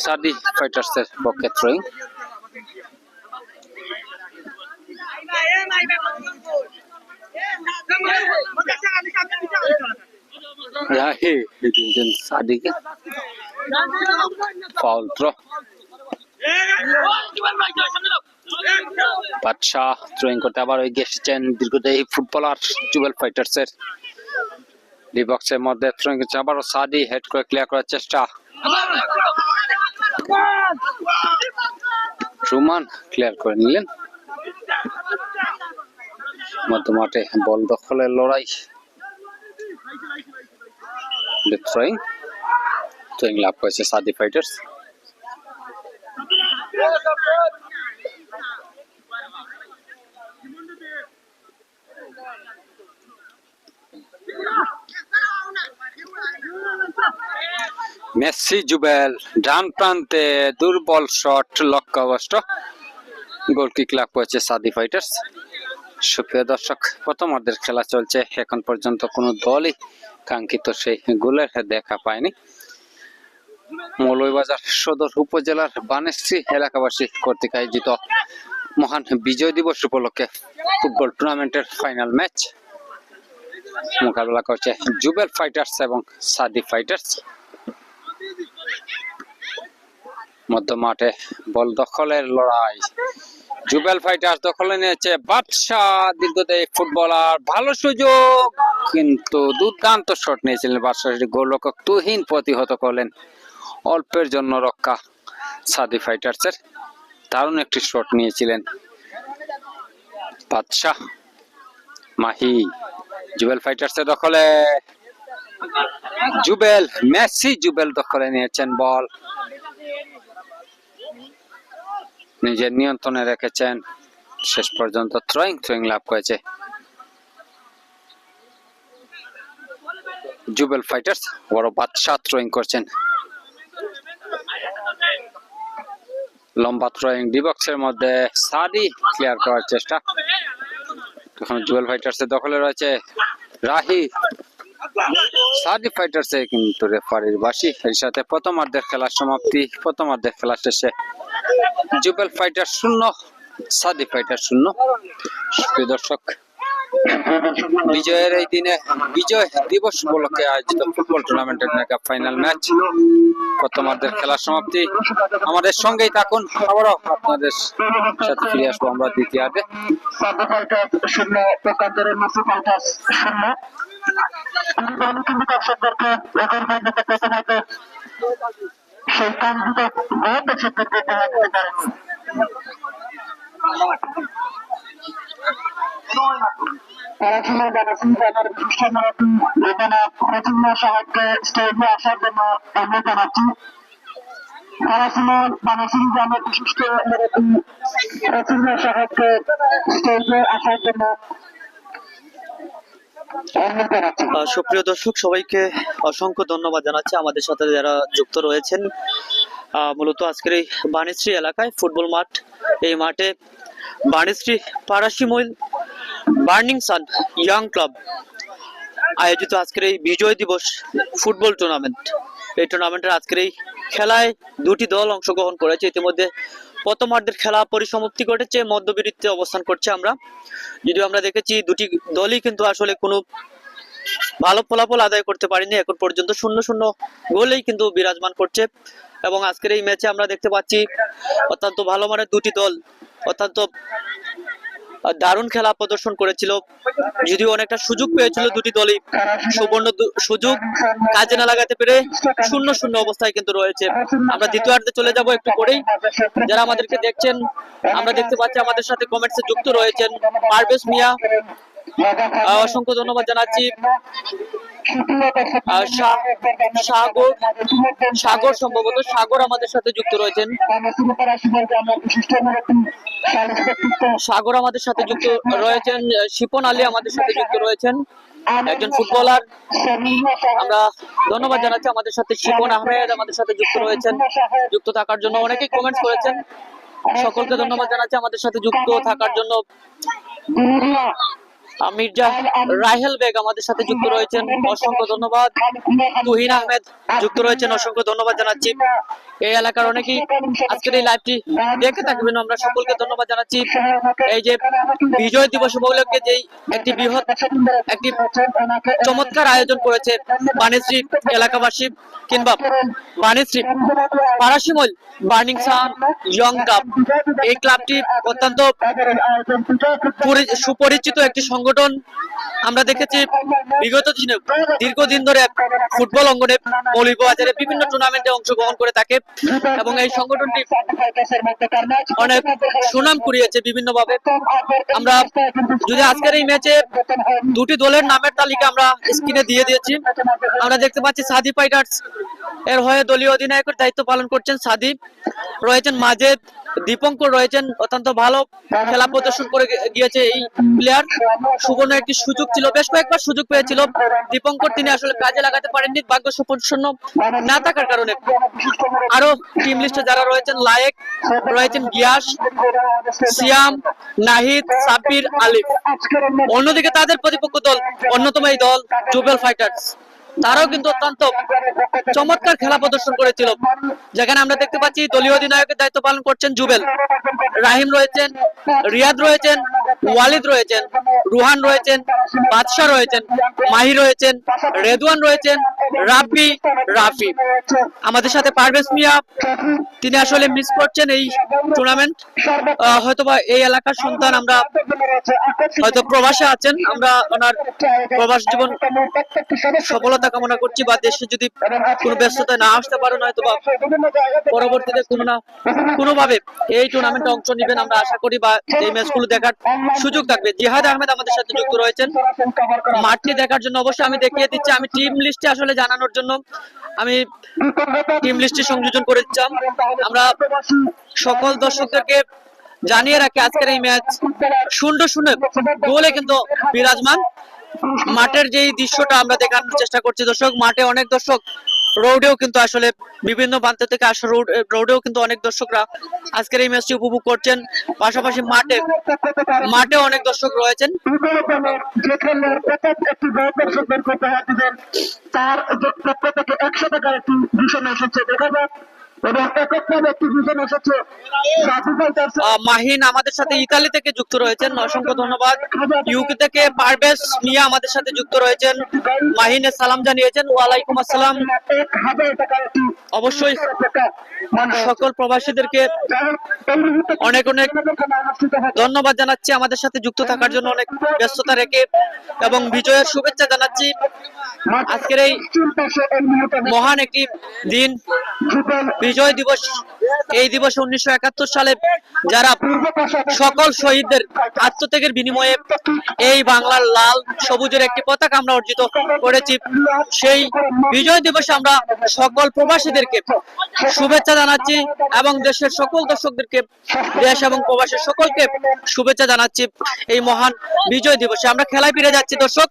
সাদি ফাইটার্স এর পক্ষে থ্রোয়িং। রাহি দিয়েছেন সাদিকে, ফাউল থ্রো। বাদশাহ থ্রোয়িং করতে আবার এগিয়ে এসেছেন দীর্ঘদেহী ফুটবলার জুবেল ফাইটার্স এর। ডিবক্সের মধ্যে থ্রোয়িং করছে, আবারও সাদি হেড করে ক্লিয়ার করার চেষ্টা, রুমান ক্লিয়ার করে নিলেন। মধ্য মাঠে বল দখলের লড়াই, থ্রোয়িং লাভ করেছে সাদি ফাইটার্স। মেসি জুবেল ডান প্রান্তে দুর্বল শট, লক্ষ্যভ্রষ্ট। গোল কিক লাভ করেছে সাদি ফাইটার্স। সুপ্রিয় দর্শক, প্রথমার্ধের খেলা চলছে, এখন পর্যন্ত কোনো দলই কাঙ্ক্ষিত সেই গোলের দেখা পায়নি। মৌলভীবাজার সদর উপজেলার বানেশ্রী এলাকাবাসী কর্তৃক আয়োজিত মহান বিজয় দিবস উপলক্ষে ফুটবল টুর্নামেন্টের ফাইনাল ম্যাচ মোকাবেলা করছে জুবেল ফাইটার্স এবং সাদি ফাইটার্স। মধ্য মাঠে বল দখলের লড়াই, জুবেল ফাইটার্স দখলে নিয়েছে, বাদশাহ দীর্ঘদেহী ফুটবলার, ভালো সুযোগ, কিন্তু দুর্দান্ত শট নিয়েছিলেন বাদশাহ, গোলরক্ষক তুহিন প্রতিহত করলেন। অল্পের জন্য রক্ষা সাদি ফাইটার্সের, দারুণ একটি শট নিয়েছিলেন বাদশাহ। মাহি জুবেল ফাইটার্সের দখলে, জুবেল মেসি জুবেল দখলে নিয়েছেন বল, নিজের নিয়ন্ত্রণে রেখেছেন, শেষ পর্যন্ত থ্রোয়িং লাভ করেছে জুবেল ফাইটার্স। বড় বাদশাহ থ্রোয়িং করছেন, লম্বা থ্রোয়িং ডিবক্সের মধ্যে, সাদি ক্লিয়ার করার চেষ্টা। এখন জুবেল ফাইটার্স এর দখলে রয়েছে রাহি, সাদি ফাইটার্স এর কিন্তু রেফারির বাঁশি। এর সাথে প্রথমার্ধের খেলার সমাপ্তি। প্রথমার্ধের খেলা শেষে জুবেল ফাইটার 0, সাদি ফাইটার 0। প্রিয় দর্শক, বিজয়ের এই দিনে বিজয় দিবস উপলক্ষে আয়োজিত ফুটবল টুর্নামেন্টের মেগা ফাইনাল ম্যাচ প্রথমার্ধের খেলার সমাপ্তি। আমাদের সঙ্গেই থাকুন, আবারও আপনাদের সাথে ফিরে আসবো আমরা দ্বিতীয়ার্ধে। সাদা ফাইটার্স 0 পক্ষান্তরে মাসি ফাইটার্স 0। আমি কিন্তু দর্শকদেরকে এখন পর্যন্ত প্রথমত সেই কাঙ্ক্ষিত গোল দর্শকদেরকে উপহার দিতে পারেনি। তারা ছিল জানাচ্ছি আমার বিশিষ্ট মারাঠি বেদনা প্রচন্ড সাহায্যে স্টেজে আসার জন্য আমরা জানাচ্ছি। তারা ছিল বানাসিং গ্রামের বিশিষ্ট মারাঠি প্রচন্ড সাহায্যে স্টেজে আসার জন্য অনুরোধ জানাচ্ছি। সুপ্রিয় দর্শক, সবাইকে অসংখ্য ধন্যবাদ জানাচ্ছি আমাদের সাথে যারা যুক্ত রয়েছেন। মূলত আজকের এই বাণীশ্রী এলাকায় ফুটবল মাঠ, এই মাঠে বাণীশ্রী পারাশিমইল বার্নিং সান ইয়াং ক্লাব আয়োজিত আজকের এই বিজয় দিবস ফুটবল টুর্নামেন্ট। এই টুর্নামেন্টের আজকের এই খেলায় দুটি দল অংশগ্রহণ করেছে। ইতিমধ্যে প্রথমার্ধের খেলা পরিসমাপ্তি ঘটেছে, মধ্যবিরতিতে অবস্থান করছে আমরা। যদিও আমরা দেখেছি দুটি দলই কিন্তু আসলে কোনো ভালো ফলাফল আদায় করতে পারেনি এখন পর্যন্ত, 0-0 গোলেই কিন্তু বিরাজমান করছে। এবং আজকের এই ম্যাচে আমরা দেখতে পাচ্ছি অত্যন্ত ভালো মানের দুটি দল অত্যন্ত দারুণ খেলা প্রদর্শন করেছিল। যদিও অনেকটা সুযোগ পেয়েছিল দুটি দলই, সুবর্ণ সুযোগ কাজে না লাগাতে পেরে 0-0 অবস্থায় কিন্তু রয়েছে। আমরা দ্বিতীয়ার্ধে চলে যাব একটু পরেই। যারা আমাদেরকে দেখছেন, আমরা দেখতে পাচ্ছি আমাদের সাথে কমেন্টসে যুক্ত রয়েছেন পারভেজ মিয়া, অসংখ্য ধন্যবাদ জানাচ্ছি। সাগর সম্ভবত সাগর আমাদের সাথে যুক্ত রয়েছেন, সাগর আমাদের সাথে যুক্ত রয়েছেন, শিপন আলী আমাদের সাথে যুক্ত রয়েছেন, একজন ফুটবলার। আমরা ধন্যবাদ জানাচ্ছি আমাদের সাথে শিপন আহমেদ আমাদের সাথে যুক্ত রয়েছেন, যুক্ত থাকার জন্য অনেকেই কমেন্টস করেছেন। সকলকে ধন্যবাদ জানাচ্ছি আমাদের সাথে যুক্ত থাকার জন্য। মির্জা রাহেল বেগ আমাদের সাথে যুক্ত রয়েছেন, অসংখ্য ধন্যবাদ। তুহিন আহমেদ যুক্ত রয়েছেন, অসংখ্য ধন্যবাদ জানাচ্ছি। এই এলাকার অনেকেই আজকের এই লাইভটি দেখে থাকবেন, আমরা সকলকে ধন্যবাদ জানাচ্ছি। এই যে বিজয় দিবস উপলক্ষে যেই একটি বৃহৎ একটি চমৎকার আয়োজন করেছে বাণীশ্রী এলাকাবাসী কিংবা বাণীশ্রী পারাশিমইল বার্নিং সান ইয়ং ক্লাব, এই ক্লাবটি অত্যন্ত সুপরিচিত একটি সংগঠন। আমরা দেখেছি বিগত দিনে দীর্ঘদিন ধরে ফুটবল অঙ্গনে মৌলভীবাজারে বিভিন্ন টুর্নামেন্টে অংশগ্রহণ করে থাকে এবং এই সংগঠনটি অনেক সুনাম কুড়িয়েছে বিভিন্ন ভাবে। আমরা যদি আজকের এই ম্যাচে দুটি দলের নামের তালিকা আমরা স্ক্রিনে দিয়ে দিয়েছি। আমরা দেখতে পাচ্ছি সাদি ফাইটার্স এর হয়ে দলীয় অধিনায়কের দায়িত্ব পালন করছেন সাদি, রয়েছেন মাজেদ, দীপঙ্কর রয়েছেন। অত্যন্ত ভালো খেলা প্রদর্শন করে গিয়েছে এই প্লেয়ার। সুবর্ণ একটি সুযোগ ছিল, বেশ কয়েকবার সুযোগ পেয়েছিল দীপঙ্কর, তিনি আসলে কাজে লাগাতে পারেননি ভাগ্য সুপ্রসন্ন না থাকার কারণে। আরো টিম লিস্টে যারা রয়েছেন, লায়েক রয়েছেন, গিয়াস, সিয়াম, নাহিদ, সাব্বির, আলিফ। অন্যদিকে তাদের প্রতিপক্ষ দল অন্যতম এই দল জুবেল ফাইটার্স, তারাও কিন্তু অত্যন্ত চমৎকার খেলা প্রদর্শন করেছিল, যেখানে আমরা দেখতে পাচ্ছি দলীয় অধিনায়কের দায়িত্ব পালন করছেন জুবেল, রাহিম রয়েছেন, রিয়াদ রয়েছেন, ওয়ালিদ রয়েছেন, রুহান রয়েছেন, বাদশা রয়েছেন, মাহি রয়েছেন, রেদওয়ান রয়েছেন, রাফি। আমাদের সাথে পারভেজ মিয়া, তিনি আসলে মিস করছেন এই টুর্নামেন্ট, হয়তোবা এই এলাকার সন্তান, আমরা হয়তো প্রবাসে আছেন, আমরা ওনার প্রবাস জীবন সফলতা কামনা করছি, বা দেশে যদি কোনো ব্যস্ততায় না আসতে পারেন হয়তো বা পরবর্তীতে কোনো না কোনো ভাবে এই টুর্নামেন্টে অংশ নেবেন আমরা আশা করি, বা এই ম্যাচগুলো দেখার সুযোগ থাকবে। জিহাদ আহমেদ আমাদের সাথে যুক্ত রয়েছেন মাঠটি দেখার জন্য। অবশ্যই আমি দেখিয়ে দিচ্ছি, আমি টিম লিস্টে আসলে জানানোর জন্য আমি টিম লিস্টে সংযোজন করে দিচ্ছিলাম। আমরা সকল দর্শকদেরকে জানিয়ে রাখি আজকের এই ম্যাচ 0-0 গোলে কিন্তু বিরাজমান। মাঠের যেই দৃশ্যটা আমরা দেখানোর চেষ্টা করছি দর্শক, মাঠে অনেক দর্শক, রোডেও কিন্তু আসলে বিভিন্ন প্রান্ত থেকে আসা রোডেও কিন্তু অনেক দর্শকরা আজকের এই ম্যাচটি উপভোগ করছেন। পাশাপাশি মাঠে অনেক দর্শক রয়েছেন। তার পক্ষ থেকে 100 টাকার একটি ঘোষণা এসেছে, দেখা যাক এবং একত্রে একটি দুজন এসেছে সাধু ফাইটার্স মাহিন আমাদের সাথে ইতালি থেকে যুক্ত রয়েছেন, অসংখ্য ধন্যবাদ। ইউকে থেকে পারভেজ মিয়া আমাদের সাথে যুক্ত রয়েছেন, মাহিনের সালাম জানিয়েছেন। ওয়ালাইকুম আসসালাম। 1000 টাকা একটি অবশ্যই টাকা সকল প্রবাসীদেরকে অনেক অনেক ধন্যবাদ জানাচ্ছি আমাদের সাথে যুক্ত থাকার জন্য, অনেক ব্যস্ততা রেখে, এবং বিজয়ের শুভেচ্ছা জানাচ্ছি। আজকের এই মহান একটি দিন, বিজয় দিবস। এই দিবস 1971 সালে যারা সকল শহীদদের আত্মত্যাগের বিনিময়ে এই বাংলার লাল সবুজের একটি পতাকা আমরা অর্জিত করেছি, সেই বিজয় দিবসে আমরা সকল প্রবাসীদেরকে শুভেচ্ছা জানাচ্ছি এবং দেশের সকল দর্শকদেরকে, দেশ এবং প্রবাসের সকলকে শুভেচ্ছা জানাচ্ছি এই মহান বিজয় দিবসে। আমরা খেলায় ফিরে যাচ্ছি দর্শক,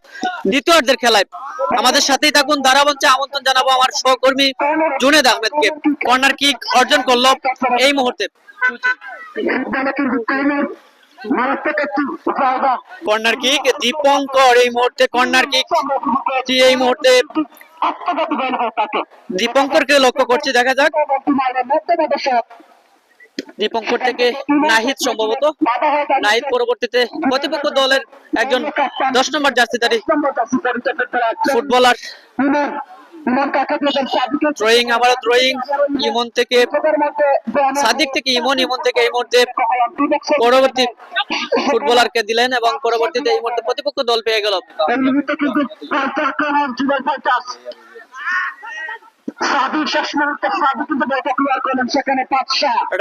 দ্বিতীয়ার্ধের খেলায় আমাদের সাথেই থাকুন। ধারামঞ্চে আমন্ত্রণ জানাবো আমার সহকর্মী জুনেদ আহমেদকে। কর্নার কিক অর্জন করলো এই মুহূর্তে, কর্নার কিক দীপঙ্কর এই মুহূর্তে, কর্নার কিক এই মুহূর্তে দীপঙ্করকে লক্ষ্য করছি, দেখা যাক। দীপঙ্কর থেকে নাহিদ, সম্ভবত নাহিদ পরবর্তীতে প্রতিপক্ষ দলের একজন 10 নম্বর জার্সিধারী ফুটবলার। থ্রোয়িং, আবারও থ্রোয়িং, ইমন থেকে সাদিক থেকে ইমন, ইমন থেকে এই মুহূর্তে পরবর্তী ফুটবলারকে দিলেন এবং পরবর্তীতে এই মুহূর্তে প্রতিপক্ষ দল পেয়ে গেল।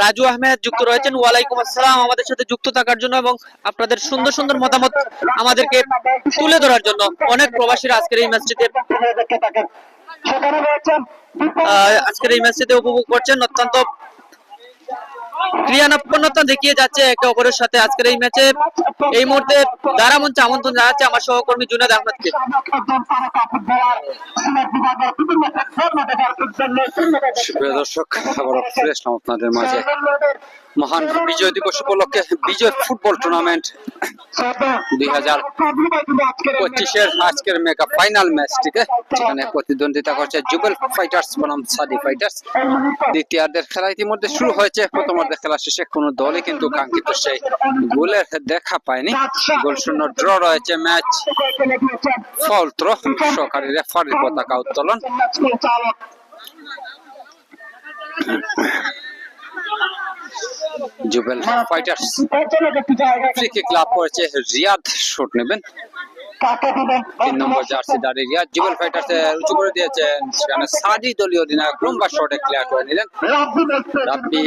রাজু আহমেদ যুক্ত রয়েছেন। ওয়ালাইকুম আসসালাম, আমাদের সাথে যুক্ত থাকার জন্য এবং আপনাদের সুন্দর সুন্দর মতামত আমাদেরকে তুলে ধরার জন্য। অনেক প্রবাসীরা আজকের এই ম্যাচটিতে উপভোগ করছেন, অত্যন্ত ক্রিয়ানৈপুণ্যতা দেখিয়ে যাচ্ছে একে অপরের সাথে আজকের এই ম্যাচে। এই মুহূর্তে ধারামঞ্চে আমন্ত্রণ জানাচ্ছে আমার সহকর্মী জুনেদ আহমেদকে। সুপ্রিয় দর্শক, আবারও ফিরে আসলাম আপনাদের মাঝে মহান বিজয় দিবস উপলক্ষে বিজয় ফুটবল টুর্নামেন্ট 2025-এর আজকের মেগা ফাইনাল ম্যাচটিতে, যেখানে প্রতিদ্বন্দ্বিতা করছে জুবেল ফাইটার্স বনাম সাদি ফাইটার্স। দ্বিতীয়ার্ধের খেলা ইতিমধ্যে শুরু হয়েছে। প্রথমার্ধের খেলা শেষে কোনো দলই কিন্তু কাঙ্ক্ষিত সেই গোলের দেখা পায়নি। গোল শূন্য ড্র রয়েছে ম্যাচ। ফাউল থ্রো, সহকারী রেফারির পতাকা উত্তোলন। জুবেল ফাইটার্স ফ্রি কিক লাভ করেছে, রিয়াদ শট নেবেন। 3 নম্বর জার্সিধারী রিয়াদ জুবেল ফাইটার্স উঁচু করে দিয়েছেন, সেখানে সাদি দলীয় অধিনায়ক লম্বা শটে ক্লিয়ার করে নিলেন। রাব্বি,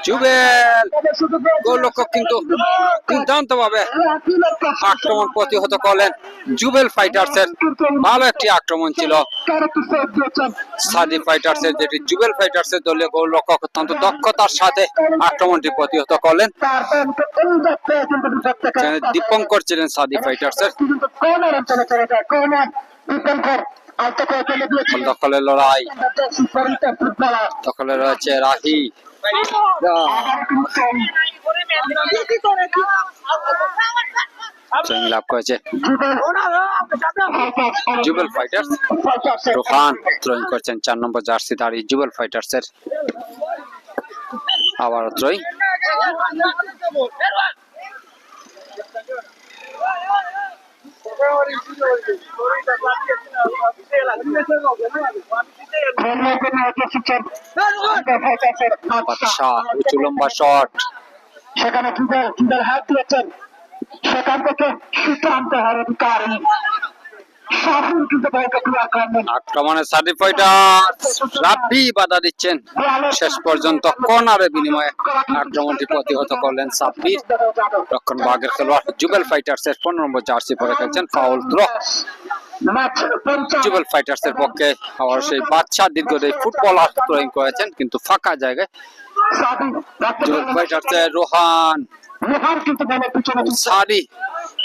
জুবেল গোলরক্ষক কিন্তু দুর্দান্ত ভাবে আক্রমণ প্রতিহত করলেন জুবেল ফাইটার্সের। ভালো একটি আক্রমণ ছিল সাদি ফাইটার্সের, যেটি জুবেল ফাইটার্সের দলীয় গোলরক্ষক অত্যন্ত দক্ষতার সাথে আক্রমণটি প্রতিহত করলেন। দীপঙ্কর ছিলেন সাদি ফাইটার্সের। দখলের লড়াই, দখলে রয়েছে রাহি, লাভ করেছে জুবেল ফাইটার্স। রোহান থ্রোয়িং করছেন 4 নম্বর জার্সিধারী জুবেল ফাইটার্সের। আবারও থ্রোয়িং, উঁচু লম্বা শট, সেখানে হাত দিয়েছেন, সেখান থেকে সুতো আনতে হবে আক্রমণে সাদি ফাইটার্স। রাব্বি বাধা দিচ্ছেন, শেষ পর্যন্ত কর্নারের বিনিময়ে আক্রমণটি প্রতিহত করলেন সাব্বির। রক্ষণ ভাগের খেলোয়াড় জুবেল ফাইটার্স এর 15 নম্বর জার্সি পরে খেলছেন। ফাউল থ্রো জুবেল ফাইটার্স এর পক্ষে। আবার সেই বাদশা দীর্ঘদেহী ফুটবলার থ্রোয়িং করেছেন, কিন্তু ফাঁকা জায়গায় জুবেল ফাইটার্স এর রোহান সাদি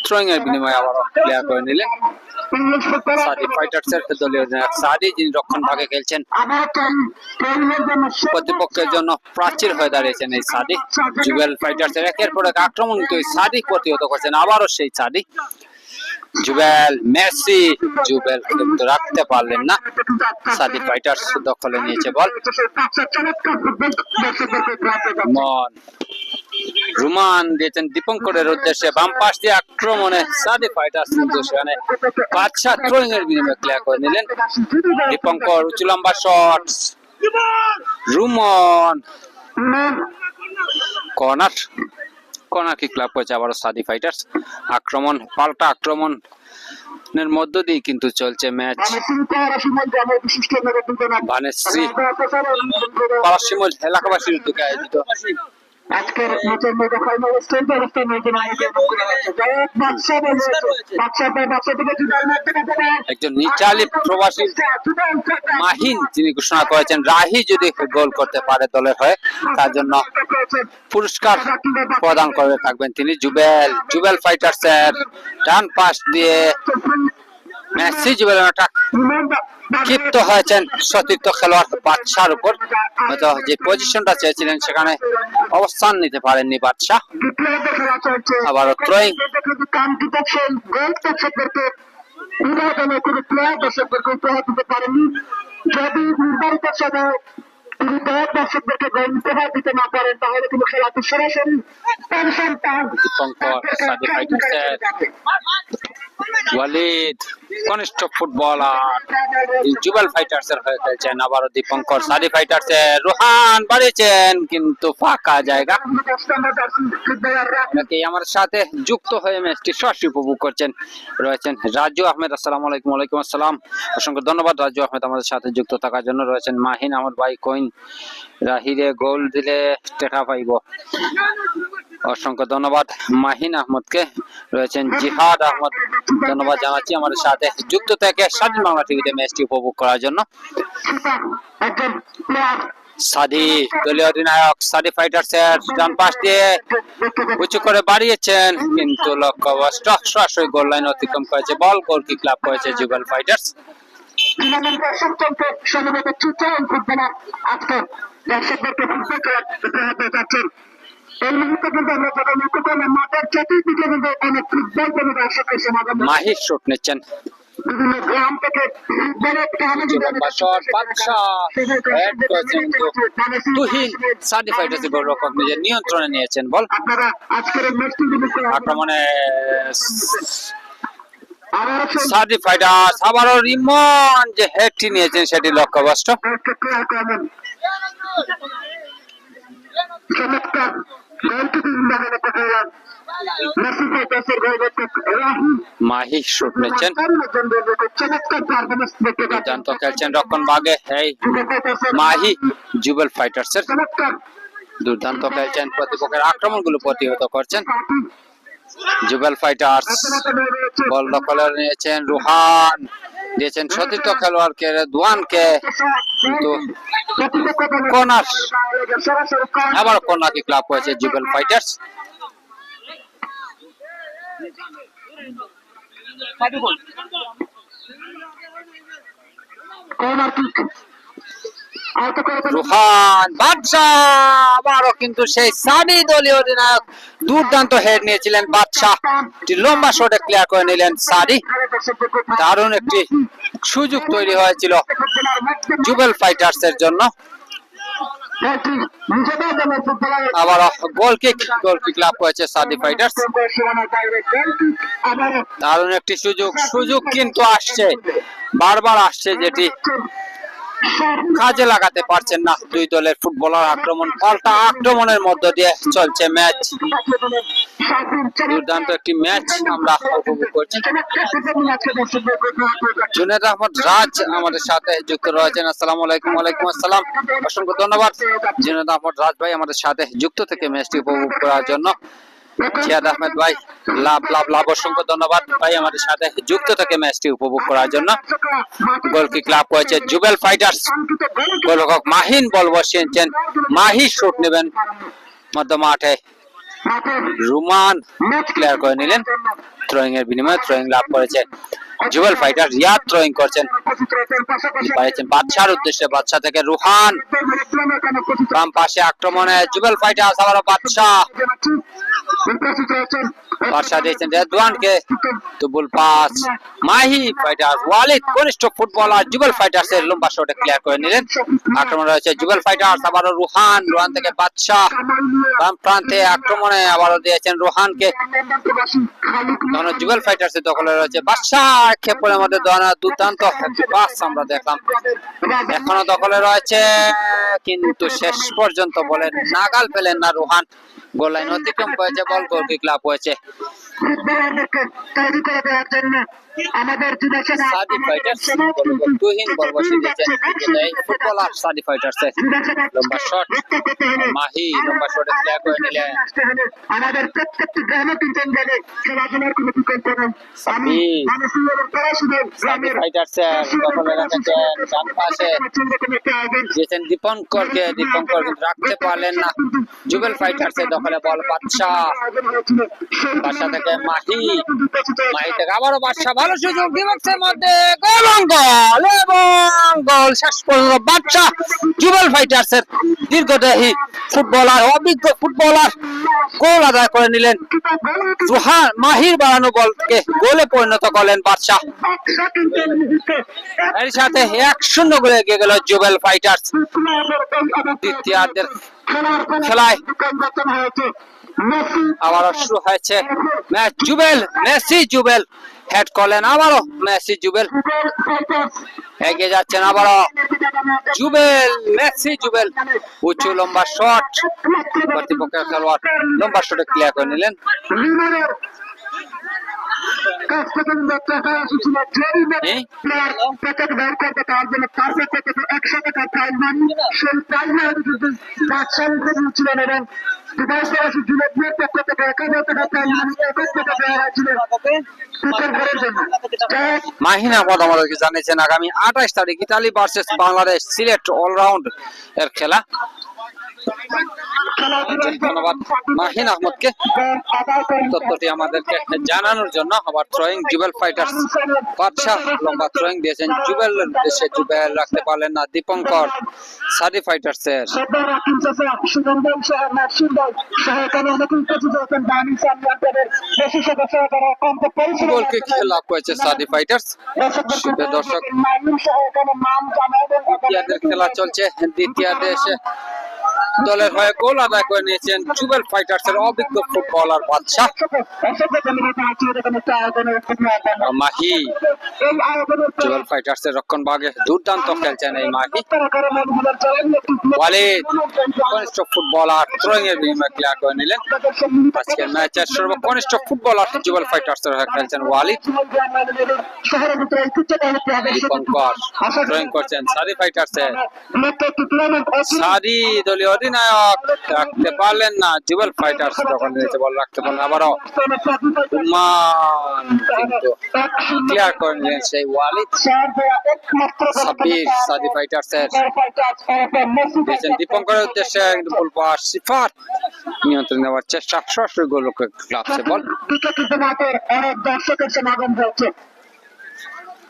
থ্রোয়িং এর বিনিময়ে আবারও ক্লিয়ার করে নিলেন। সাদি ফাইটার্স এর দলীয় অধিনায়ক সাদি, যিনি রক্ষণ ভাগে খেলছেন, প্রতিপক্ষের জন্য প্রাচীর হয়ে দাঁড়িয়েছেন এই সাদি। জুবেল ফাইটার্স এর একের পর এক আক্রমণ কিন্তু সাদি প্রতিহত করছেন। আবারও সেই সাদি জুবেল মেসি, জুবেল কিন্তু রাখতে পারলেন না। সাদি ফাইটার্স দখলে নিয়েছে বল। মন রুমান দিয়েছেন দীপঙ্করের উদ্দেশ্যে, বাম পাশ দিয়ে আক্রমণে সাদি ফাইটার্স কিন্তু সেখানে বাদশা থ্রোয়িং এর বিনিময়ে ক্লিয়ার করে নিলেন। দীপঙ্কর উঁচু লম্বা shot, Ruman corner, corner kick লাভ করেছে আবারও সাদি ফাইটার্স। আক্রমণ, পাল্টা আক্রমণের মধ্য দিয়ে কিন্তু চলছে ম্যাচ। বানেশ্রী পালাশিমল এলাকাবাসীর উদ্যোগে আয়োজিত আজকের ম্যাচের মধ্যে ফাইনাল স্টেজ অবস্থায় নিয়েছেন একজন ইটালি প্রবাসী মাহিন যিনি ঘোষণা করেছেন রাহি যদি গোল করতে পারে দলের হয়ে তার জন্য পুরস্কার প্রদান করে থাকবেন তিনি। জুবেল, জুবেল ফাইটার্স এর ডান পাশ দিয়ে মেসি, জুবেল ক্ষিপ্ত হয়েছেন সতীর্থ খেলোয়াড় বাদশার উপর, হয়তো যে পজিশনটা চেয়েছিলেন সেখানে অবস্থান নিতে পারেননি বাদশাহ। আবারও থ্রোয়িং, যদি নির্ধারিত সময় তিনি দর্শকদেরকে গোল উপহার দিতে না পারেন তাহলে তিনি খেলাটি সরাসরি পেনশন পান। দীপঙ্কর, সাদি ফাইটার্স এর ওয়ালিদ কনিষ্ঠ ফুটবলার জুবেল ফাইটার্স এর হয়ে খেলছেন। আবারও দীপঙ্কর, সাদি ফাইটার্স এর রোহান বাড়িয়েছেন কিন্তু ফাঁকা জায়গা। অনেকেই আমার সাথে যুক্ত হয়ে ম্যাচটি সরাসরি উপভোগ করছেন রয়েছেন রাজু আহমেদ। আসসালামু আলাইকুম। ওয়ালাইকুম আসসালাম, অসংখ্য ধন্যবাদ রাজু আহমেদ আমাদের সাথে যুক্ত থাকার জন্য। রয়েছেন মাহিন আহমদ ভাই, কইন রাহিরে গোল দিলে টেকা পাইব, অসংখ্য ধন্যবাদ মাহিন আহমদকে। রয়েছেন জিহাদ আহমদ, ধন্যবাদ জানাচ্ছি আমাদের সাথে যুক্ত থেকে স্বাধীন বাংলা টিভিতে ম্যাচটি উপভোগ করার জন্য। সাদি, দলীয় অধিনায়ক সাদি ফাইটার্স এর ডান পাশ দিয়ে উঁচু করে বাড়িয়েছেন কিন্তু লক্ষ্যভ্রষ্ট, সরাসরি গোল লাইন অতিক্রম করেছে বল। গোল কিক লাভ করেছে জুবেল ফাইটার্স। মাহির শট নিচ্ছেন, তুহিন সাদি ফাইটার্স গোলরক্ষক নিজের নিয়ন্ত্রণে নিয়েছেন বল। আক্রমণে সাদি ফাইটার্স, আবারও রিমন যে হেডটি নিয়েছেন সেটি লক্ষ্যভ্রষ্ট। মাহি শট নিচ্ছেন, দুর্দান্ত খেলছেন রক্ষণ ভাগে এই মাহি জুবেল ফাইটার্স এর, দুর্দান্ত খেলছেন, প্রতিপক্ষের আক্রমণগুলো প্রতিহত করছেন জুবেল ফাইটার্স। বল দখলে নিয়েছেন রুহান, দিয়েছেন সতীর্থ খেলোয়াড়কে দুয়ানকে, কিন্তু কর্নার, আবার কর্নার কিক লাভ করেছে জুবেল ফাইটার্স। রুহান বাদশাহ, আবারও কিন্তু সেই সাদি দলীয় অধিনায়ক দুর্দান্ত হেড নিয়েছিলেন বাদশাহ, লম্বা শটে ক্লিয়ার করে নিলেন সাদি। দারুণ একটি সুযোগ তৈরি হয়েছিল জুবেল ফাইটার্স এর জন্য। আবার গোল কিক লাভ করেছে সাদি ফাইটার্স। দারুণ একটি সুযোগ কিন্তু আসছে, বারবার আসছে, যেটি কাজে লাগাতে পারছেন না দুই দলের ফুটবলার। আক্রমণ, পাল্টা আক্রমণের মধ্য দিয়ে চলছে ম্যাচ। দুর্দান্ত একটি ম্যাচ আমরা উপভোগ করছি। জুনেদ আহমদ রাজ আমাদের সাথে যুক্ত রয়েছেন। আসসালামু আলাইকুম। ওয়ালাইকুম আসসালাম, অসংখ্য ধন্যবাদ জুনেদ আহমদ রাজ ভাই আমাদের সাথে যুক্ত থেকে ম্যাচটি উপভোগ করার জন্য। জিয়াদ আহমেদ ভাই, লাভ, অসংখ্য ধন্যবাদ ভাই আমাদের সাথে যুক্ত থেকে ম্যাচটি উপভোগ করার জন্য। গোল কিক লাভ করেছে জুবেল ফাইটার্স, গোলরক্ষক মাহিন বল বসিয়েছেন, মাহি শট নেবেন মধ্য মাঠে, রুমান ক্লিয়ার করে নিলেন থ্রোয়িং এর বিনিময়ে। থ্রোয়িং লাভ করেছে জুবেল ফাইটার্স, রিয়াদ থ্রোয়িং করছেন, পাইছেন বাদশার উদ্দেশ্যে, বাদশা থেকে রুহান, বাম পাশে আক্রমণে জুবেল ফাইটার্স, আবারও বাদশা, উপস্থিত রয়েছেন বাদশা দিয়েছেন রেদওয়ানকে, তুবুল পাস মাহি ফাইটার্স, ওয়ালিদ কনিষ্ঠ ফুটবলার জুবেল ফাইটার্স এর লম্বা শটে ক্লিয়ার করে নিলেন। আক্রমণ রয়েছে জুবেল ফাইটার্স, আবারও রুহান, রুহান থেকে বাদশা, বাম প্রান্তে আক্রমণে আবারও দিয়েছেন রুহানকে। তখন জুবেল ফাইটার্স এর দখলে রয়েছে বাদশা, ক্ষেপণের মধ্যে দুর্দান্ত পাস আমরা দেখলাম। এখনো দখলে রয়েছে, কিন্তু শেষ পর্যন্ত বলে নাগাল পেলেন না রুহান। গোল লাইন অতিক্রম করেছে, বল গোল কিক লাভ হয়েছে। ফুটবলারদেরকে তৈরি করে দেওয়ার জন্য আমাদের যুব সেনা সাদি ফাইটার্স তুহিন বল বসিয়ে দিয়েছেন এই ফুটবলার সাদি ফাইটার্স এর লম্বা শট, মাহি লম্বা শটে ক্লিয়ার করে নিলেন। আমাদের প্রত্যেকটি গ্রামে কিন্তু জানে খেলাধুলার কোনো বিকল্প নেই। আমি মানুষের পড়াশোনার সাদি ফাইটার্স এর দখলে রেখেছেন ডান পাশে দিয়েছেন দীপঙ্করকে, দীপঙ্কর কিন্তু রাখতে পারলেন না। জুবেল ফাইটার্স এর দখলে বল বাদশা, বাদশা থেকে মাহি, মাহি থেকে আবারও বাদশা, ভালো সুযোগ ডিবক্সের মধ্যে, গোল গোল এবং গোল। শেষ পর্যন্ত বাদশা জুবেল ফাইটার্স এর দীর্ঘদেহী ফুটবলার, অভিজ্ঞ ফুটবলার গোল আদায় করে নিলেন। রুহান মাহির বাড়ানো বলকে গোলে পরিণত করলেন বাদশা। এর সাথে 1-0 গোলে এগিয়ে গেল জুবেল ফাইটার্স। দ্বিতীয়ার্ধের খেলায় আবারও শুরু হয়েছে match. Jubel, Messi Jubel head করলেন, আবারও মেসি জুবেল এগিয়ে যাচ্ছেন, আবারও জুবেল, মেসি জুবেল, উঁচু লম্বা শট, প্রতিপক্ষের খেলোয়াড় লম্বা শটে ক্লিয়ার করে নিলেন। মাহিনা পদ আমাদেরকে জানিয়েছেন আগামী 28 তারিখ Italy versus Bangladesh Sylhet all round এর খেলা। ধন্যবাদ মাহিন আহমদকে তথ্যটি আমাদেরকে জানানোর জন্য। আবার থ্রোয়িং জুবেল ফাইটার্স, বাদশা লম্বা থ্রোয়িং দিয়েছেন জুবেলের উদ্দেশ্যে, জুবেল রাখতে পারলেন না। দীপঙ্কর সাদি ফাইটার্স এর গোল কিক লাভ করেছে সাদি ফাইটার্স। দর্শক দ্বিতীয়ার্ধের খেলা চলছে, দ্বিতীয়ার্ধে এসে দলের হয়ে গোল আদায় করে নিয়েছেন জুবেল ফাইটার্স এর অভিজ্ঞ ফুটবলার বাদশা। মাহি জুবেল ফাইটার্স এর রক্ষণ ভাগে দুর্দান্ত খেলছেন এই মাহি। ওয়ালিদ কনিষ্ঠ ফুটবলার থ্রোয়িং এর বিনিময়ে ক্লিয়ার করে নিলেন। আজকের ম্যাচের সর্বকনিষ্ঠ ফুটবলার জুবেল ফাইটার্স এর হয়ে খেলছেন ওয়ালিদ। দীপঙ্কর থ্রোয়িং করছেন সাদি ফাইটার্স এর, সাদি দলীয় অধিনায়ক রাখতে পারলেন না। জুবেল ফাইটার্স যখন নিয়েছে বল রাখতে পারলেন, আবারও কিন্তু ক্লিয়ার করে নিলেন সেই ওয়ালিদ। সাব্বির সাদি ফাইটার্স এর দীপঙ্করের উদ্দেশ্যে কিন্তু বল পাস, সিফাত নিয়ন্ত্রণ নেওয়ার চেষ্টা, সরাসরি গোলকে ক্লাবছে বল। অনেক দর্শকের সমাগম হচ্ছে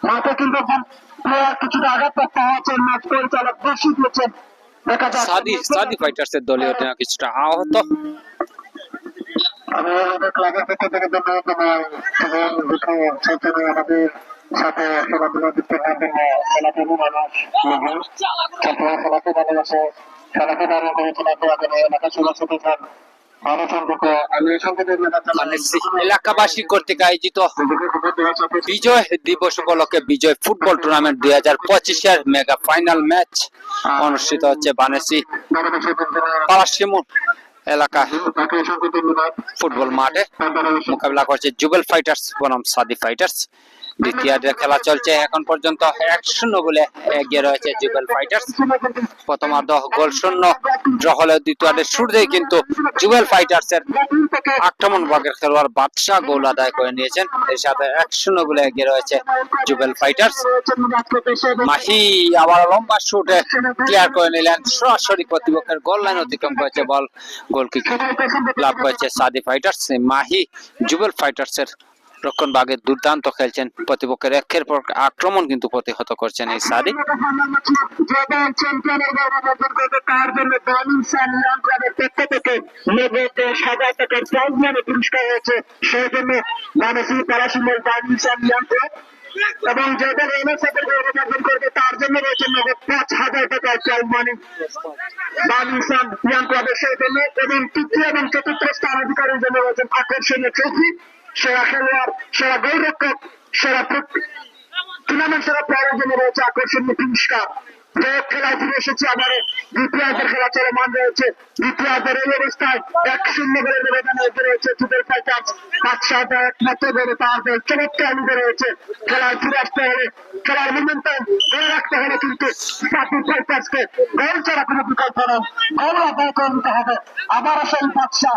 মাঠে, কিন্তু কিছুটা আঘাত করতে হয়েছে। ম্যাচ পরিচালক বসিয়ে দিয়েছেন। সাদি ফাইটার্স এর দলীয় অধিনায়ক কিছুটা আহত। আমি আমাদের ক্লাবের পক্ষ থেকে ধন্যবাদ আমাদের সাথে খেলাধুলা দিতে খেলাধুলো মানুষ খেলাকে ভালোবাসে, খেলাকে দাঁড়িয়ে করেছেন এলাকা ছোট খান এলাকাবাসী কর্তৃক আয়োজিত বিজয় দিবস উপলক্ষে বিজয় ফুটবল টুর্নামেন্ট 2025 এর মেগা ফাইনাল ম্যাচ অনুষ্ঠিত হচ্ছে বানেসি পালাশিমুর এলাকা ফুটবল মাঠে। মোকাবিলা করছে জুবেল ফাইটার্স বনাম সাদি ফাইটার্স। দ্বিতীয়ার্ধের খেলা চলছে, এখন পর্যন্ত 1-0 গোলে এগিয়ে রয়েছে জুবেল ফাইটার্স। প্রথমার্ধ গোল শূন্য ড্র হলে দ্বিতীয়ার্ধের শুরুতেই কিন্তু জুবেল ফাইটার্স এর আক্রমণ ভাগের খেলোয়াড় বাদশা গোল আদায় করে নিয়েছেন। এর সাথে 1-0 গোলে এগিয়ে রয়েছে জুবেল ফাইটার্স। মাহি আবার লম্বা শুটে ক্লিয়ার করে নিলেন, সরাসরি প্রতিপক্ষের গোল লাইন অতিক্রম করেছে বল, গোল কিক লাভ করেছে সাদি ফাইটার্স। মাহি জুবেল ফাইটার্স এর রক্ষণ ভাগে দুর্দান্ত খেলছেন, প্রতিপক্ষের একের পর আক্রমণ কিন্তু প্রতিহত করছেন এই সাদি। চ্যাম্পিয়নের গৌরব অর্জন করবে তার জন্য বার্নিং সান ইয়াং ক্লাবের পক্ষ থেকে নগদ 10,000 টাকার প্রাইজ মানি পুরস্কার হয়েছে। সেই জন্য বানেসি পারাশিমল বার্নিং সান ইয়াং ক্লাব এবং যে দল এমএস এর গৌরব অর্জন করবে তার জন্য রয়েছে নগদ 5,000 টাকার প্রাইজ মানি বার্নিং সান ইয়াং ক্লাবের সেই জন্য। এবং তৃতীয় এবং চতুর্থ স্থান অধিকারীর জন্য রয়েছেন আকর্ষণীয় ট্রফি, সেরা খেলোয়াড়, সেরা গোলরক্ষক, সেরা টুর্নামেন্ট সেরা প্লেয়ারের জন্য রয়েছে আকর্ষণীয় পুরস্কার। যে খেলায় ফিরে এসেছে আবার দ্বিতীয়ার্ধের খেলা চলমান রয়েছে। দ্বিতীয়ার্ধের এই অবস্থায় 1-0 গোলের ব্যবধানে এগিয়ে রয়েছে সুপার ফাইটার্স। বাদশাহটা একমাত্র গোলে তার দল চমৎকার লিডে রয়েছে। খেলায় ফিরে আসতে হলে, খেলার মোমেন্টাম ধরে রাখতে হলে কিন্তু সুপার ফাইটার্সকে গোল ছাড়া কোনো বিকল্প নেই, গোল আদায় করে নিতে হবে। আবারও সেই বাদশাহ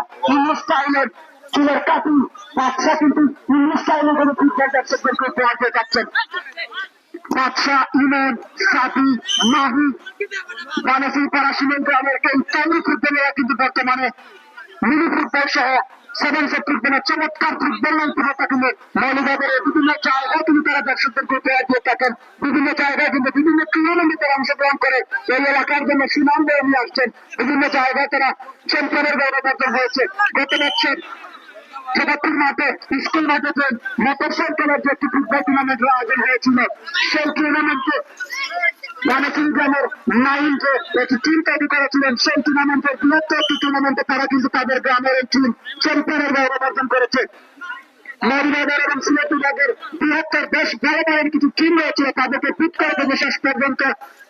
স্টাইলের চুলের কাটু বাদশাহ কিন্তু স্টাইলে কোনো ফুটবল দর্শকদেরকে উপহার দিয়ে যাচ্ছেন। বাদশাহ, ইমন, সাদি, মাহি, বানেসি পারাশিমল গ্রামের এই তরুণ ফুটবলেরা কিন্তু বর্তমানে মিনি ফুটবল সহ সেভেন ফুটবলের চমৎকার ফুটবল প্রতিভা কিন্তু মৌলিকভাবে বিভিন্ন জায়গায় কিন্তু তারা দর্শকদেরকে উপহার দিয়ে থাকেন। বিভিন্ন জায়গায় কিন্তু বিভিন্ন টুর্নামেন্টে তারা অংশগ্রহণ করে এই এলাকার জন্য সুনাম বয়ে নিয়ে আসছেন। বিভিন্ন জায়গায় তারা চ্যাম্পিয়নের গৌরব অর্জন হয়েছে। গত বছর জগৎপুর মাঠে, স্কুল মাঠে মোটরসাইকেলের যে একটি ফুটবল টুর্নামেন্টের আয়োজন হয়েছিল, সেই টুর্নামেন্টে বানেসি গ্রামের 9 যে একটি টিম তৈরি করেছিলেন, সেই টুর্নামেন্টের বৃহত্তর একটি টুর্নামেন্টে তারা কিন্তু তাদের গ্রামের এই টিম চ্যাম্পিয়নের গৌরব অর্জন করেছে। মৌলবাজার এবং সিলেট বিভাগের বৃহত্তর বেশ বড় বড় কিছু টিম রয়েছে, তাদেরকে পিট করে দেবে শেষ পর্যন্ত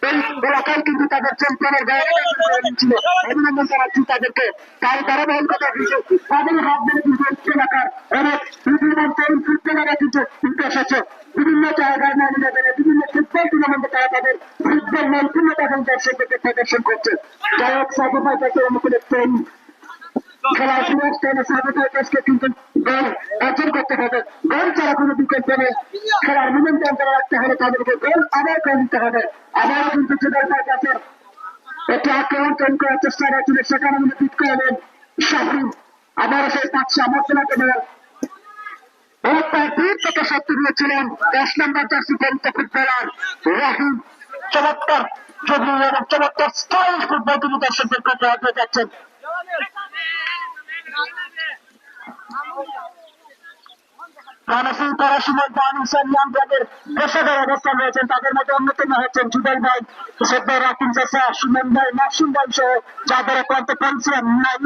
এই এলাকায় কিন্তু তাদের চ্যাম্পিয়নের গৌরব অর্জন করে নিয়েছিল। অভিনন্দন জানাচ্ছি তাদেরকে। তাই ধারাবাহিকতা কিন্তু তাদের হাত ধরে কিন্তু এলাকার অনেক বিভিন্ন তরুণ ফুটবলাররা কিন্তু উঠে এসেছে। বিভিন্ন জায়গায় মৌলবাজারে বিভিন্ন ফুটবল টুর্নামেন্টে তারা তাদের ফুটবল নৈপুণ্যতা এবং দর্শকদেরকে প্রদর্শন করছে। যাই হোক, সার্টিফাইড অনুকূলে খেলার ফিরে সার্টিফাইডকে কিন্তু গোল অর্জন করতে হবে। গোল ছাড়া কোনো বিকল্প নেই। খেলার মোমেন্টাম ধরে রাখতে হলে তাদেরকে গোল আদায় করে দিতে হবে। আবারও কিন্তু সুপার ফাইটার্সের একটি আক্রমণ তৈরি করার চেষ্টা হয়েছিল, সেখানে কিন্তু পিট করলেন শাহিন। আবারও সেই বাদশাহ মর্যাদাকে দেন প্রায় 2 থেকে 70 দিয়েছিলেন 10 নম্বর জার্সি পরিচিত ফুটবলার রাহিম। চমৎকার যোগ্য এবং চমৎকার স্টাইল ফুটবল তিনি দর্শকদেরকে উপহার দিয়ে যাচ্ছেন। বানেসি পারাশিমল বার্নিং সান ইয়াং ক্লাবের পেশাদার অবস্থান রয়েছেন। তাদের মধ্যে অন্যতম হচ্ছেন জুবেল ভাই, সদ্দার রাকিম চাষা, সুমন ভাই, মাসুম ভাই সহ যাদের প্রান্ত পরিশ্রম নাইম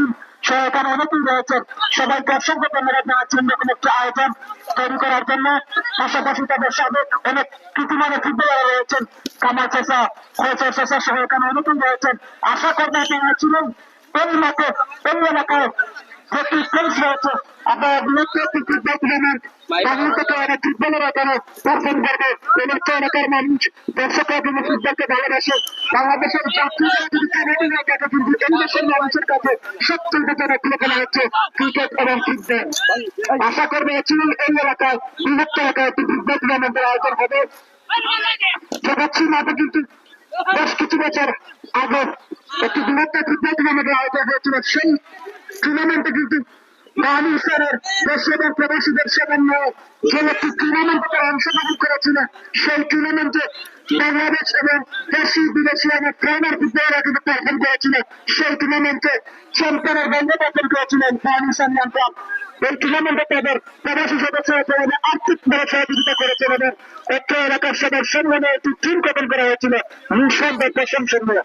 সহ এখানে অনেকেই রয়েছেন। সবাইকে অসংখ্য ধন্যবাদ জানাচ্ছেন এরকম একটি আয়োজন তৈরি করার জন্য। পাশাপাশি তাদের সাবেক অনেক কৃতিমানের ফুটবলার রয়েছেন, কামাল চাষা, খোঁচা চাষা সহ এখানে অনেকেই রয়েছেন। আশা করবেন তারা ছিলেন এই মাঠে, এই এলাকায় প্রতি ফেন্স রয়েছে। আপনার বৃহত্তর একটি ফুটবল টুর্নামেন্ট বাংলা থেকে অনেক ফুটবলাররা এখানে পারফর্ম করবে। এলাকা এলাকার মানুষ দর্শকরা কিন্তু ফুটবলকে ভালোবাসে। বাংলাদেশের জাতীয় যদি কাবাডি হয়ে থাকে, কিন্তু এই দেশের মানুষের কাছে সবচেয়ে জনপ্রিয় খেলা হচ্ছে ক্রিকেট এবং ফুটবল। আশা করবে এই এলাকায় বৃহত্তর এলাকায় একটি ফুটবল টুর্নামেন্টের আয়োজন হবে। জগাচ্ছি মাঠে কিন্তু বেশ কিছু বছর আগে একটি বৃহত্তর ফুটবল টুর্নামেন্টের আয়োজন হয়েছিল। সেই টুর্নামেন্টে কিন্তু বাংলাদেশের দেশে এবং প্রবাসীদের সমন্বয়ে যে একটি টুর্নামেন্টে তারা অংশগ্রহণ করেছিল, সেই টুর্নামেন্টে বাংলাদেশ এবং দেশি বিদেশি অনেক ট্রেনার ফুটবলাররা কিন্তু পারফর্ম করেছিল। সেই টুর্নামেন্টে চ্যাম্পিয়নের গৌরব অর্জন করেছিলেন বার্নিং সান ইয়াং ক্লাব। এই টুর্নামেন্টে তাদের প্রবাসী সদস্যরা আর্থিকভাবে সহযোগিতা করেছেন এবং অত্র এলাকার সবার সম্মানে একটি টিম গঠন করা হয়েছিল নিঃসন্দেহে প্রশংসনীয়।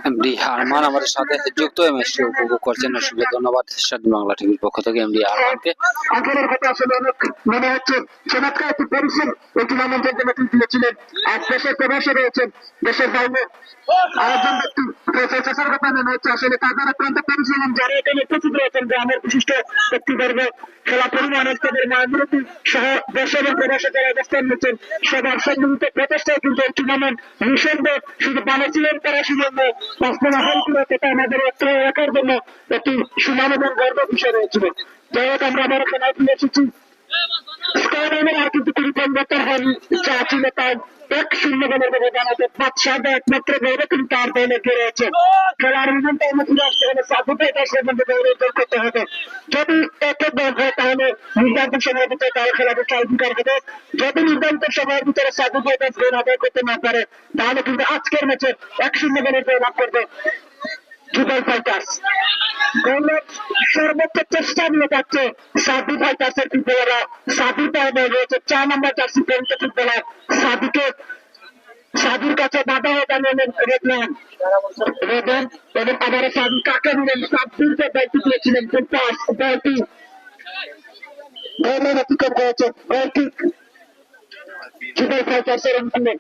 এমডি আরমান আমাদের সাথে যুক্ত হয়ে ম্যাচটি উপভোগ করছেন। অসংখ্য ধন্যবাদ স্বাধীন বাংলা টিভির পক্ষ থেকে এমডি আরমানকে। আগে কথা আসলে অনেক মনে হচ্ছে চমৎকার একটি পরিশ্রম এই টুর্নামেন্টের জন্য তিনি দিয়েছিলেন। আর দেশের প্রবাসে রয়েছেন, দেশের বাইরে আরেকজন ব্যক্তি প্রফেসর কথা মনে হচ্ছে আসলে তাদের প্রান্ত পরিশ্রম যারা এখানে উপস্থিত রয়েছেন, গ্রামের বিশিষ্ট ব্যক্তিবর্গ, খেলা পরিমাণের তাদের মানবী সহ দেশে এবং প্রবাসে যারা অবস্থান নিচ্ছেন, সবার সম্মিলিত প্রচেষ্টায় কিন্তু এই টুর্নামেন্ট নিঃসন্দেহে শুধু বানাচ্ছিলেন তারা শুধু বাস্তবে হাল করে সেটা আমাদের একটা এলাকার জন্য একটি সুনাম এবং গর্ব বিষয় রয়েছিল। যাই হোক, আমরা আবার খেলায় ফিরে এসেছি। স্কোয়ার আর কিন্তু সংগত হন যা ছিল তাই 1-0 গোলের ব্যবধানে বাদশাহ একমাত্র গৌরব কিন্তু তার দলে রয়েছে। খেলার মধ্যে ফিরে আসতে হলে সাধু ফাইটার্সের মধ্যে গৌরব করতে হবে। যদি একে দল হয় তাহলে নির্ধারিত সময়ের ভিতরে তারা খেলাতে টাইব্রেকার হবে। যদি নির্ধারিত সময়ের ভিতরে সাধু ফাইটার্স গোল আদায় করতে না পারে তাহলে কিন্তু আজকের ম্যাচে 1-0 গোলের জয় লাভ করবে যুগল ফাইটার্স। গোলের সর্বোচ্চ চেষ্টা নিয়ে যাচ্ছে সাধু ফাইটার্সের ফুটবলাররা। সাধু টাইমে রয়েছে 4 নম্বর জার্সি পরিচিত ফুটবলার সাধুর কাছে বাধা হয়ে দাঁড়ালেন রেদওয়ান এবং আবার সাধু কাকে নিলেন সাধুকে দায়িত্ব দিয়েছিলেন পাস বলটি গোলের অতিক্রম করেছে গোলটি যুগল ফাইটার্সের অঙ্কনে।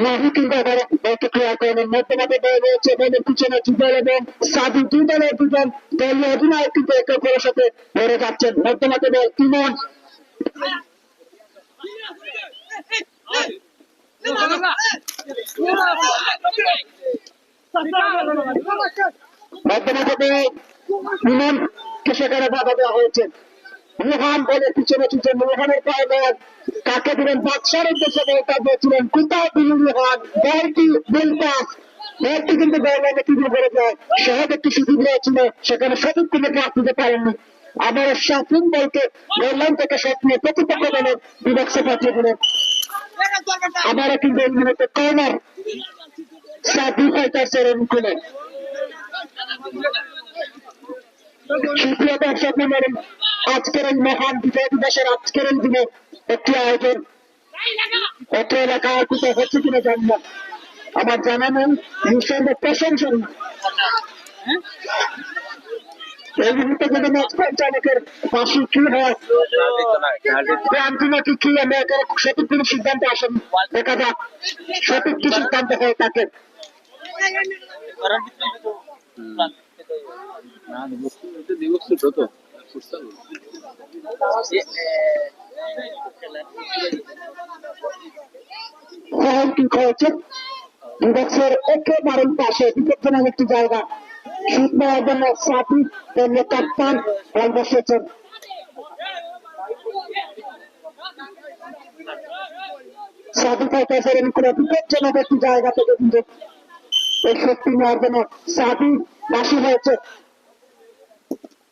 নাহি কিন্তু আবার প্রতিক্রিয়া করেন মধ্যমাঠে বল রয়েছে বলের পিছনে যুগল এবং সাধু দুই দলের দুজন দলীয় অধিনায়ক কিন্তু একে অপরের সাথে লড়ে যাচ্ছেন। মধ্যমাঠে বল ইমন মধ্যমাঠে বল ইমনকে সেখানে বাধা দেওয়া হয়েছে। মোহান বলে পিছনে ছুটে মোহানের পায়ে বল কাকে দিলেন বাদশার উদ্দেশ্যে বলটা দিয়েছিলেন কোথাও দিলেন মোহান বলটি গোল পাস বলটি কিন্তু গোল লাইনে তীব্র করে যায় সহজ একটি সুযোগ রয়েছিল সেখানে সঠিক কোনো পাস দিতে পারেননি। আবার শাফিন বলকে গোল লাইন থেকে শট নিয়ে প্রতিপক্ষ দলের বিপক্ষে পাঠিয়ে দিলেন। আবারও কিন্তু এই মুহূর্তে কর্নার সাধু ফাইটার্সের অনুকূলে। সুপ্রিয় দর্শক মণ্ডলী, আজকের এই মহান বিজয় দিবসের আজকের এই দিনে একটি আয়োজন অত এলাকায় কোথাও হচ্ছে কিনা জানি না, আমার জানা নেই, নিঃসন্দেহে প্রশংসনীয়। এই মুহূর্তে কিন্তু ম্যাচ পরিচালকের পাশে কি হয় ক্রান্তি নাকি কি আমরা সঠিক কোনো সিদ্ধান্ত আসেনি, দেখা যাক সঠিক কি সিদ্ধান্ত হয় তাকে। বিপক্ষের একেবারে পাশে বিপক্ষের একটি জায়গা শুট নেওয়ার জন্য সাথী কাপ্তান বল বসেছেন। সাধু ফাইটার্সের কোনো বিপজ্জনক একটি জায়গা থেকে কিন্তু এই শক্তি নেওয়ার জন্য সাধু বাসী হয়েছে।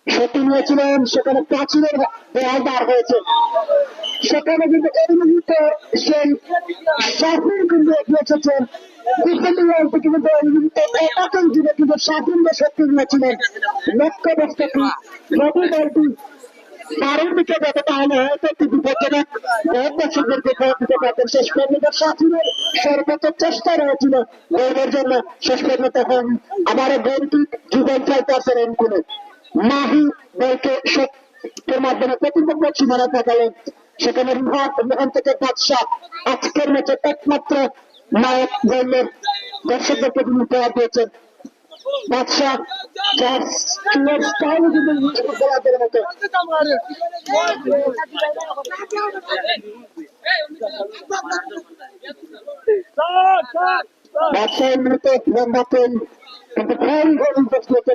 শক্তি নিয়েছিলেন সেখানে প্রাচীরের দেয়াল বার হয়েছে, সেখানে কিন্তু এই মুহূর্তে সেই সাফিন কিন্তু এগিয়ে এসেছেন। কিন্তু এই মুহূর্তে একাকেই দিনে কিন্তু সাফিনকে শক্তি নিয়েছিলেন লক্ষ্য বস্তুটি যদি দলটি তারের দিকে যেতে তাহলে হয়তো একটি বিপজ্জনক দর্শকদেরকে ভয় দিতে পারতেন। শেষ পর্যন্ত সাফিনের সর্বোচ্চ চেষ্টা রয়েছিল গোলের জন্য, শেষ পর্যন্ত হন আবারও গোলটি যুগল ফাইটার্সের অনুকূলে। মাহি বলকে শক্তির মাধ্যমে প্রতিপক্ষ সীমানা দেখালেন, সেখানে রুহান থেকে বাদশাহ আজকের ম্যাচে একমাত্র নায়ক গোলের দর্শকদেরকে তিনি উপহার দিয়েছেন। বাদশাহ যার স্টাইল কিন্তু ফুটবলারদের মতো বাদশাহের মতো লম্বা পেন কিন্তু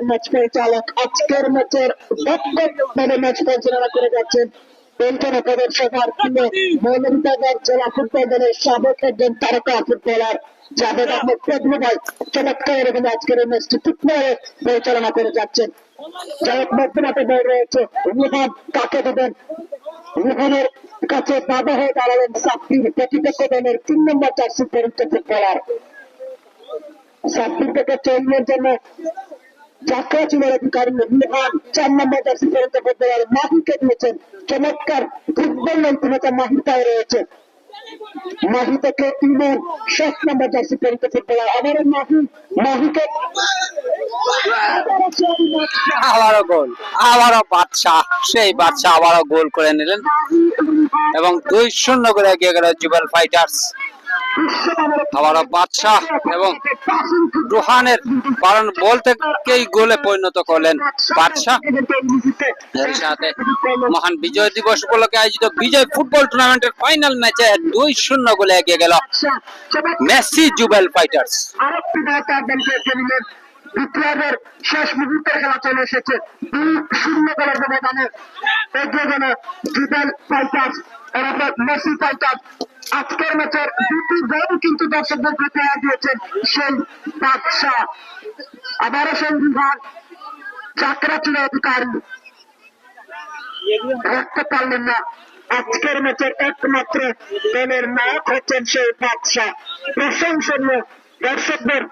ম্যাচ পরিচালক আজকের ম্যাচের ম্যাচ পরিচালনা করে যাচ্ছেন মৌলভীবাজার জেলা ফুটবল দলের সাবেক একজন তারকা ফুটবলার জাভেদ আহমেদ পেদলু ভাই চমৎকার এবং আজকের এই ম্যাচটি ঠিকভাবে পরিচালনা করে যাচ্ছেন। যাই হোক মধ্যমাঠে বল রয়েছে রুহান কাকে দেবেন, রুহানের কাছে বাধা হয়ে দাঁড়ালেন সাব্বির প্রতিপক্ষ দলের 3 নম্বর জার্সি পরিচিত ফুটবলার। সাব্বির থেকে চলনের জন্য যাত্রা ছিল অধিকারী রুহান 4 নম্বর জার্সি পরিচিত ফুটবলার মাহিকে দিয়েছেন। চমৎকার ফুটবল নৈপুণ্যতা মাহির পায়ে রয়েছে। মাহি থেকে ইমন 7 নম্বর জার্সি পরিচিত ফুটবলার আবারও মাহিকে আবারও গোল, আবারও বাদশাহ, সেই বাদশাহ আবারও গোল করে নিলেন এবং 2-0 করে এগিয়ে গেল যুগল ফাইটার্স। আবারও বাদশাহ এবং রুহানের বারণ বল থেকেই গোলে পরিণত করলেন বাদশাহ। এর সাথে মহান বিজয় দিবস উপলক্ষে আয়োজিত বিজয় ফুটবল টুর্নামেন্টের ফাইনাল ম্যাচে 2-0 গোলে এগিয়ে গেল মেসি জুবেল ফাইটার্স। আরেকটি ম্যাচ অ্যাডভেঞ্চার খেললেন বিপ্লবের শেষ মুহূর্তের খেলা চলে এসেছে 2-0 গোলের ব্যবধানে এগিয়ে গেল জুবেল ফাইটার্স অর্থাৎ মেসি ফাইটার্স। আজকের ম্যাচের দুটি গোল কিন্তু দর্শকদের প্রতিক্রিয়া দিয়েছেন সেই বাদশাহ, আবারও সেই বিভাগ চাকরাচুরা অধিকারী রাখতে পারলেন না। আজকের ম্যাচের একমাত্র দলের নায়ক হচ্ছেন সেই বাদশাহ, প্রশংসনীয়। দর্শকদের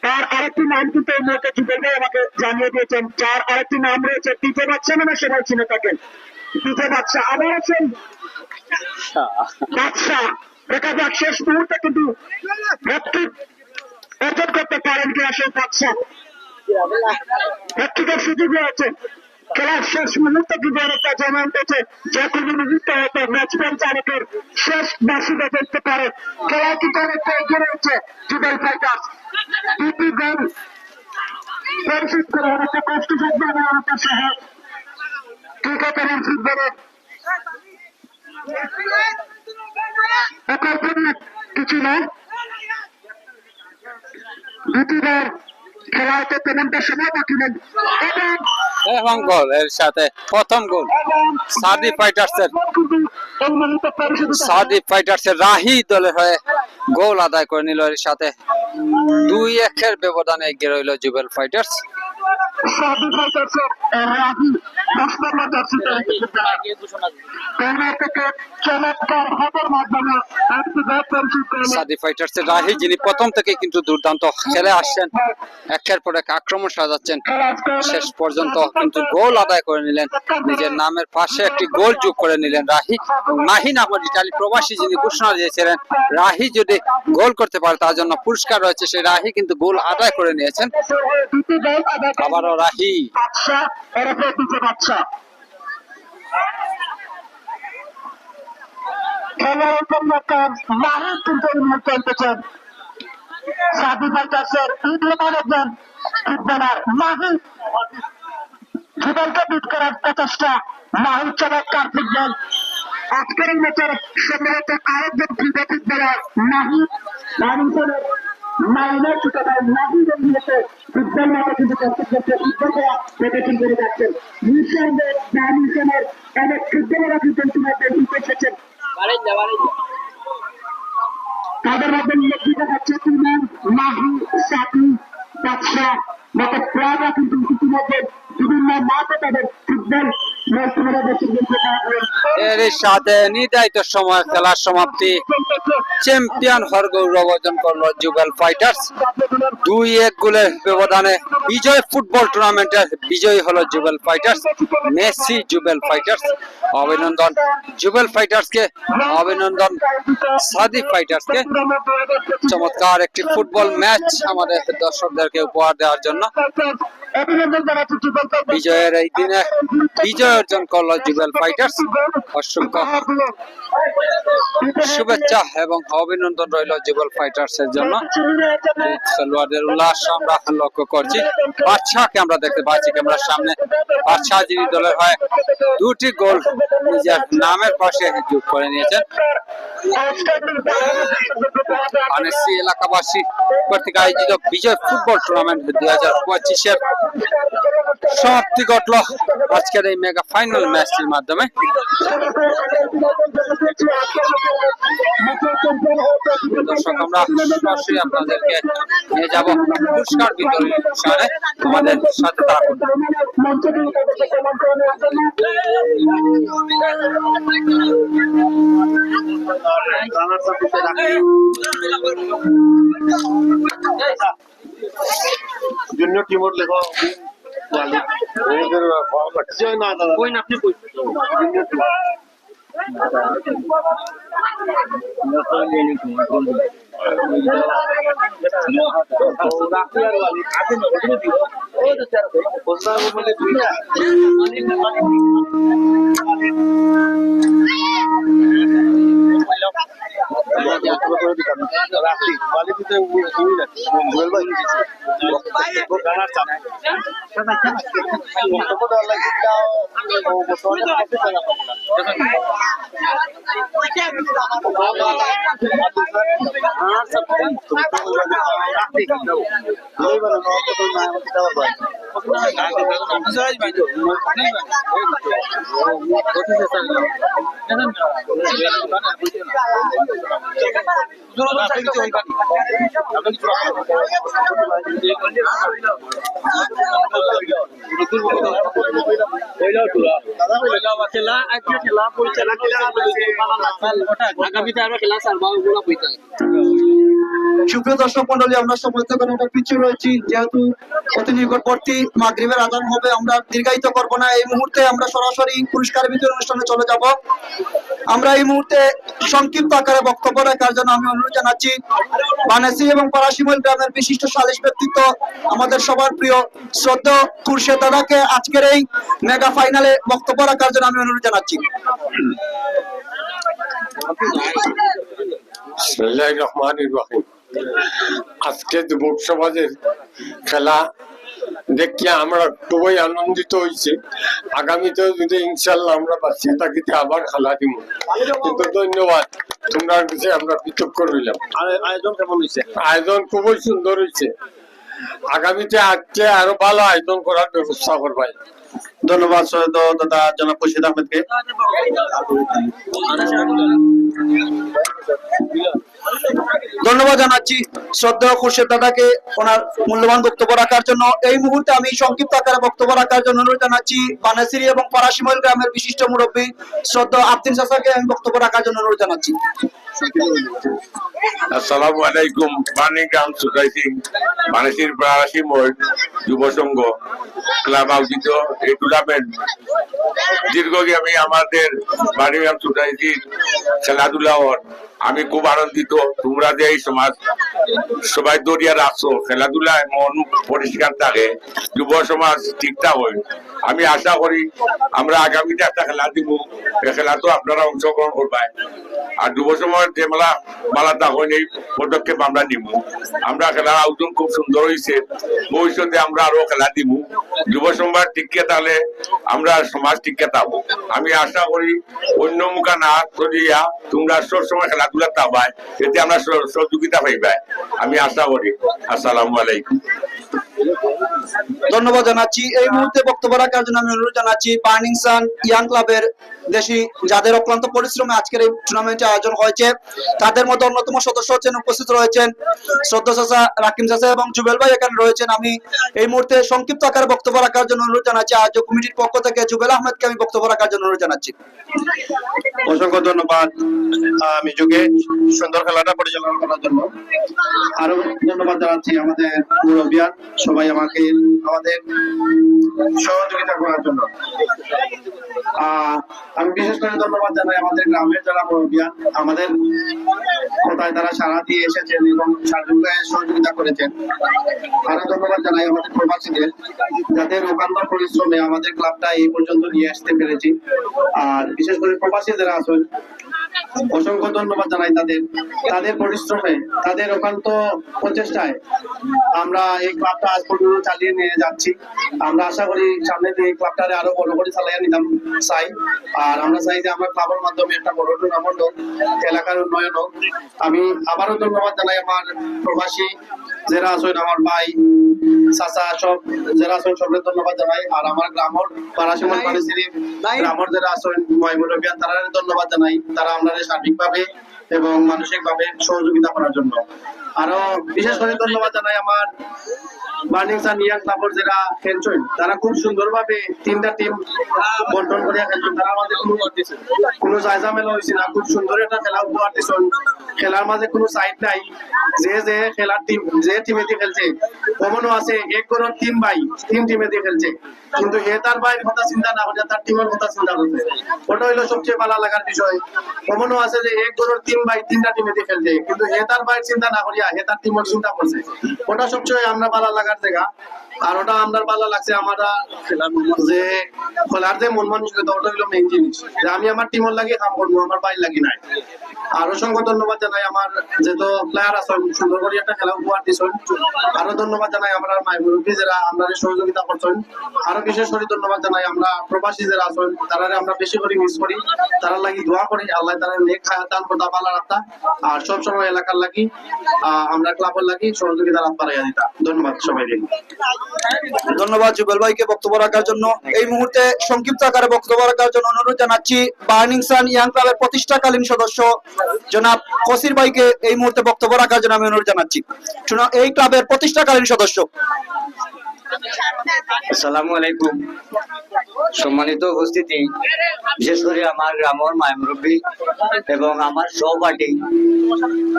তার আরেকটি নাম কিন্তু এই মুহূর্তে যুগল ভাই আমাকে জানিয়ে দিয়েছেন, যার আরেকটি নাম রয়েছে টিপে বাদশাহ নামে সবাই চিনে থাকেন। টিপে বাদশাহ আবার আছেন বাদশাহ। দেখা যাক শেষ মুহূর্তে কিন্তু হ্যাটট্রিক অর্জন করতে পারেন কিনা সেই বাদশাহ। হ্যাটট্রিকের সুযোগ রয়েছে, খেলার শেষ মুহূর্তে কিন্তু অনেকটা জমা উঠেছে, যে কোনো মুহূর্তে হয়তো ম্যাচ পরিচালকের শেষ বাসি দেখতে পারে। খেলা কিন্তু অনেকটা এগিয়ে রয়েছে জুবেল ফাইটার্স। দুটি গোল পরিশোধ করে অনেকটা কষ্টসাধ্য এবং অনেকটা সহজ ক্রিকেটের ফুটবলের অকল্পনীয় কিছু নয়। দুটি গোল খেলা হতে তেমনটা সময় বাকি নেই এবং গোল এর সাথে প্রথম গোল সাদি ফাইটার্সের রাহি দলের হয়ে গোল আদায় করে নিল। এর সাথে 2-1 ব্যবধানে এগিয়ে রইল জুবেল ফাইটার্স। সাদি ফাইটার্সের রাহি যিনি প্রথম থেকে কিন্তু দুর্দান্ত খেলে আসছেন, একের পর এক আক্রমণ সাজাচ্ছেন, শেষ পর্যন্ত কিন্তু গোল আদায় করে নিলেন। নিজের নামের পাশে একটি গোল যোগ করে নিলেন রাহি। মাহি নামের ইতালি প্রবাসী যিনি ঘোষণা দিয়েছিলেন রাহি যদি গোল করতে পারে তার জন্য পুরস্কার রয়েছে, সেই রাহি কিন্তু গোল আদায় করে নিয়েছেন। আবারও রাহি খেলার জন্য মাহি কিন্তু চলতেছেন সাদি ফাইটার্সের একজন ফুটবলার মাহি। জুবেলকে বিট করার প্রচেষ্টা, মাহি চমৎকার ফুটবল। আজকের এই ম্যাচের সম্ভবত আরেকজন ক্রীড়া ফুটবলার মাহি মাইনের ঠিকাদার মাহি জমিয়েছে ফুটবল মাঠে কিন্তু ফুটবল করা প্রদর্শন করে যাচ্ছেন। নিঃসন্দেহের অনেক ফুটবলাররা কিন্তু ইতিমধ্যে উঠে এসেছেন। তাদের মধ্যে উল্লেখযোগ্য হচ্ছে তুমান, মাহি, সাকি, বাদশাহ মতো প্লেয়াররা কিন্তু ইতিমধ্যে বিভিন্ন মাঠে তাদের ফুটবল এর সাথে নির্ধারিত সময় খেলার সমাপ্তি, চ্যাম্পিয়ন হওয়ার গৌরব অর্জন করলো জুবেল ফাইটার্স। 2-1 গোলের ব্যবধানে বিজয় ফুটবল টুর্নামেন্টের বিজয়ী হলো Jubel fighters, Messi Jubel fighters. অভিনন্দন জুবেল ফাইটার্সকে, অভিনন্দন সাদি ফাইটার্সকে। চমৎকার একটি ফুটবল ম্যাচ আমাদের দর্শকদেরকে উপহার দেওয়ার জন্য বিজয়ের এই দিনে বিজয় অর্জন করলো জুবেল ফাইটার্স। অসংখ্য শুভেচ্ছা এবং অভিনন্দন রইল জুবেল ফাইটার্স এর জন্য। খেলোয়াড়দের উল্লাস আমরা লক্ষ্য করছি। বাদশাহকে আমরা দেখতে পাচ্ছি ক্যামেরার সামনে। বাদশাহ যিনি দলের হয় 2টি গোল নিজের নামের পাশে যোগ করে নিয়েছেন। আনেসি এলাকাবাসী কর্তৃক আয়োজিত বিজয় ফুটবল টুর্নামেন্ট 2025-এর সমাপ্তি ঘটল আজকের এই মেগা ফাইনাল ম্যাচটির মাধ্যমে। দর্শক আমরা সরাসরি আপনাদেরকে নিয়ে যাব পুরস্কার বিতরণী অনুষ্ঠানে, আমাদের সাথে থাকুন। জুনিয়র টিমর লেখো মালিক ওদের না দাদা কই না আপনি কই জুনিয়র টিম সুপ্রিয় দর্শক মন্ডলী, আমরা সমস্ত কারণে পিছিয়ে রয়েছি, যেহেতু অতি নিকটবর্তী মাগরিবের আজান হবে। আমরা দীর্ঘায়িত করব না, এই মুহূর্তে আমরা সরাসরি পুরস্কার বিতরণ অনুষ্ঠানে চলে যাব। আমরা এই মুহূর্তে সংক্ষিপ্ত আকারে বক্তব্য রাখার জন্য আমি অনুরোধ জানাচ্ছি বানেসি এবং পারাশিমল গ্রামের বিশিষ্ট সালিশ ব্যক্তিত্ব, আমাদের সবার প্রিয় শ্রদ্ধেয় খুরশেদ দাদাকে আজকের এই মেগা ফাইনালে বক্তব্য রাখার জন্য আমি অনুরোধ জানাচ্ছি। বিসমিল্লাহির রহমানির রহিম। আজকে যুবক সমাজের খেলা দেখে আমরা খুবই আনন্দিত হয়েছে। আগামীতেও যদি ইনশাল্লাহ আমরা বাঁচিয়ে থাকিতে আবার খেলা দিব। কিন্তু ধন্যবাদ, তোমরা কাছে আমরা কৃতজ্ঞ রইলাম। আয়োজন কেমন হয়েছে? আয়োজন খুবই সুন্দর হয়েছে। আগামীতে আজকে আরো ভালো আয়োজন করার ব্যবস্থা করবাই। ধন্যবাদ সৈয়দ দাদা জনাব খুরশেদ আহমেদকে। ধন্যবাদ জানাচ্ছি শ্রদ্ধেয় খুরশেদ দাদাকে ওনার মূল্যবান বক্তব্য রাখার জন্য। এই মুহূর্তে আমি সংক্ষিপ্ত আকারে বক্তব্য রাখার জন্য অনুরোধ জানাচ্ছি বানেসিরি এবং পারাশিমল গ্রামের বিশিষ্ট মুরব্বী শ্রদ্ধেয় আফতিন চাচাকে আমি বক্তব্য রাখার জন্য অনুরোধ জানাচ্ছি। আসসালামু আলাইকুম। বাণীগ্রাম সোসাইটি বানেসির পারাশিমল যুব সংঘ ক্লাব আয়োজিত এই টুর্নামেন্ট দীর্ঘদিন আমাদের বাণীগ্রাম সোসাইটির খেলাধুলা আমি খুব আনন্দিত। তোমরা যে এই সমাজ সবাই দরিয়া রাখছো, খেলাধুলায় মন পরিষ্কার থাকে, যুব সমাজ ঠিকঠাক হয়। আমি আশা করি আমরা আগামীতে একটা খেলা দিব, এই খেলা তো আপনারা অংশগ্রহণ করবেন। আর যুব সমাজ যে মেলাটা হয় এই পদক্ষেপ আমরা নিব। আমরা খেলার আয়োজন খুব সুন্দর হয়েছে, ভবিষ্যতে আমরা আরো খেলা দিব। যুব সমাজ টিকে তাহলে আমরা সমাজ টিকে থাকবো। আমি আশা করি অন্য মুখা না করিয়া তোমরা সবসময় খেলাধুলা তাবাই, এতে আমরা সহযোগিতা পাইবাই আমি আশা করি। আসসালামু আলাইকুম। ধন্যবাদ জানাচ্ছি। এই মুহূর্তে বক্তব্য রাখার জন্য আমি অনুরোধ জানাচ্ছি বার্নিং সান ইয়াং ক্লাবের দেশি, যাদের অক্লান্ত পরিশ্রমে আজকের এই টুর্নামেন্টে আয়োজন হয়েছে, তাদের মধ্যে অন্যতম সদস্য হচ্ছেন, উপস্থিত রয়েছেন শ্রদ্ধা চাচা, রাকিম চাচা এবং জুবেল ভাই এখানে রয়েছেন। আমি এই মুহূর্তে সংক্ষিপ্ত আকারে বক্তব্য রাখার জন্য অনুরোধ জানাচ্ছি আয়োজক কমিটির পক্ষ থেকে জুবেল আহমেদকে আমি বক্তব্য রাখার জন্য অনুরোধ জানাচ্ছি। অসংখ্য ধন্যবাদ মিজুকে সুন্দর খেলাটা পরিচালনা করার জন্য। আরো ধন্যবাদ জানাচ্ছি আমাদের মুরব্বিয়ান সবাই আমাদের সহযোগিতা করার জন্য। আমি বিশেষ করে ধন্যবাদ জানাই আমাদের গ্রামের যারা মুরব্বিয়ান, আমাদের কোথায় তারা সাড়া দিয়ে এসেছেন এবং সার্বিকভাবে সহযোগিতা করেছেন। আরো ধন্যবাদ জানাই আমাদের প্রবাসীদের, যাদের অক্লান্ত পরিশ্রমে আমাদের ক্লাবটা এই পর্যন্ত নিয়ে আসতে পেরেছি। আর বিশেষ করে প্রবাসী যারা আছেন, অসংখ্য ধন্যবাদ জানাই তাদের পরিশ্রমে, তাদের অক্লান্ত প্রচেষ্টায় আমরা এই ক্লাবটা আজ পর্যন্ত চালিয়ে নিয়ে যাচ্ছি। আমরা আশা করি সামনে এই ক্লাবটারে আরো বড় করে চালিয়ে নিতাম চাই। আর আমরা চাই যে আমরা ক্লাবের মাধ্যমে একটা বড় টুর্নামেন্ট হোক, এলাকার উন্নয়ন হোক। আমি আবারও ধন্যবাদ জানাই আমার প্রবাসী যারা আছেন, আমার ভাই চাচা সব যারা আছেন, সবাই ধন্যবাদ জানাই। আর আমার গ্রামের পারাশিমল বানেসিরি গ্রামের যারা আছেন মুরব্বিয়ান, তারা ধন্যবাদ জানাই। তারা আমরা সার্বিকভাবে এবং মানসিকভাবে সহযোগিতা করার জন্য। আরো বিশেষ করে ধন্যবাদ জানাই আমার বার্নিং সান ইয়াং ক্লাবের যারা খেলছেন, তারা খুব সুন্দরভাবে তিনটা টিম বন্টন করে খেলছেন। তারা আমাদের কোনো জায়জামেলা হয়েছে না, খুব সুন্দর একটা খেলা উপহার দিচ্ছেন। খেলার মাঝে কোনো সাইড নাই, যে খেলার টিম যে টিমে দিয়ে খেলছে, কমনও আছে এক করোড় 3 ভাই 3 টিমে দিয়ে খেলছে, কিন্তু হে তার ভাইয়ের কথা চিন্তা না করে তার টিমের কথা চিন্তা করছে। ওটা হইলো সবচেয়ে ভালো লাগার বিষয়। কমনও আছে যে এক করোড় 3 ভাই 3টা টিমে দিয়ে খেলছে, কিন্তু হে তার ভাইয়ের চিন্তা না করিয়া হে তার টিমের চিন্তা করছে। ওটা সবচেয়ে আমরা ভালো লাগার জায়গা। আর ওটা আমার ভালো লাগছে আমরা যে খেলার যে মন মানসিকতা ওটা হলো মেইন জিনিস, যে আমি আমার টিমের লাগে কাম করবো, আমার বাইর লাগি নাই। আর অসংখ্য ধন্যবাদ জানাই আমার যেহেতু প্লেয়ার আছেন সুন্দর করে একটা খেলা উপহার দিচ্ছেন। আরো ধন্যবাদ জানাই আমরা মাই মুরব্বী যারা আমরা সহযোগিতা করছেন। আরো বিশেষ করে ধন্যবাদ জানাই আমরা প্রবাসী যারা আছেন, তারা আমরা বেশি করে মিস করি, তারা লাগি দোয়া করি আল্লাহ তারা নেক খায়া দান করতে ভালো রাখতা। আর সবসময় এলাকার লাগি আমরা ক্লাবের লাগি সহযোগিতা রাত পারাইয়া দিতা। ধন্যবাদ সবাইকে। ধন্যবাদ জুবেল ভাইকে বক্তব্য রাখার জন্য। এই মুহূর্তে সংক্ষিপ্ত আকারে বক্তব্য রাখার জন্য অনুরোধ জানাচ্ছি বার্নিং সান ইয়াং ক্লাবের প্রতিষ্ঠাকালীন সদস্য জনাব কসির ভাইকে এই মুহূর্তে বক্তব্য রাখার জন্য আমি অনুরোধ জানাচ্ছি। এই ক্লাবের প্রতিষ্ঠাকালীন সদস্য। আসসালামু আলাইকুম। সম্মানিত উপস্থিতি, বিশেষ করে আমার গ্রামের মাই মুরব্বী এবং আমার সহপাঠী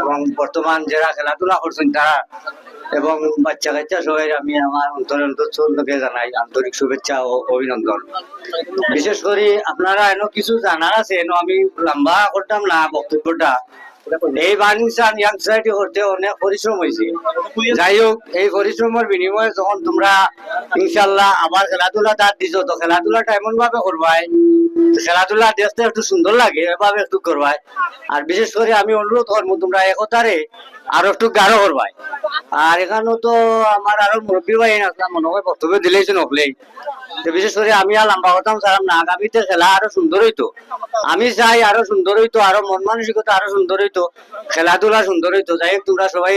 এবং বর্তমান যারা খেলাধুলা করছেন তারা এবং বাচ্চা কাচ্চা সবাই আমি আমার অন্তরকে জানাই আন্তরিক শুভেচ্ছা ও অভিনন্দন। বিশেষ করে আপনারা এনো কিছু জানার আছে, এনো আমি লম্বা করতাম না বক্তব্যটা। এই বার্নিং সান ইয়াং সোসাইটি করতে অনেক পরিশ্রম হয়েছে। যাই হোক, এই পরিশ্রমের বিনিময়ে যখন তোমরা ইনশাল্লাহ আবার খেলাধুলা তার দিছ, তো খেলাধুলাটা এমন ভাবে করবাই, খেলাধুলা দেখতে একটু সুন্দর লাগে এভাবে একটু করবাই। আর বিশেষ করে আমি অনুরোধ করবো তোমরা একতারে আরো একটু গাঢ় করবাই। আর এখানেও তো আমার আরো মুরব্বী ভাই আসলাম, মনে হয় বক্তব্য দিলেই নকলেই। বিশেষ করে আমি আর লম্বা করতাম চালাম না, আগামীতে খেলা আরো সুন্দর হইতো। আমি চাই আরো সুন্দর হইতো, আরো মন মানসিকতা আরো সুন্দর হইতো, খেলাধুলা সুন্দর হইতো। যাই হোক, তোমরা সবাই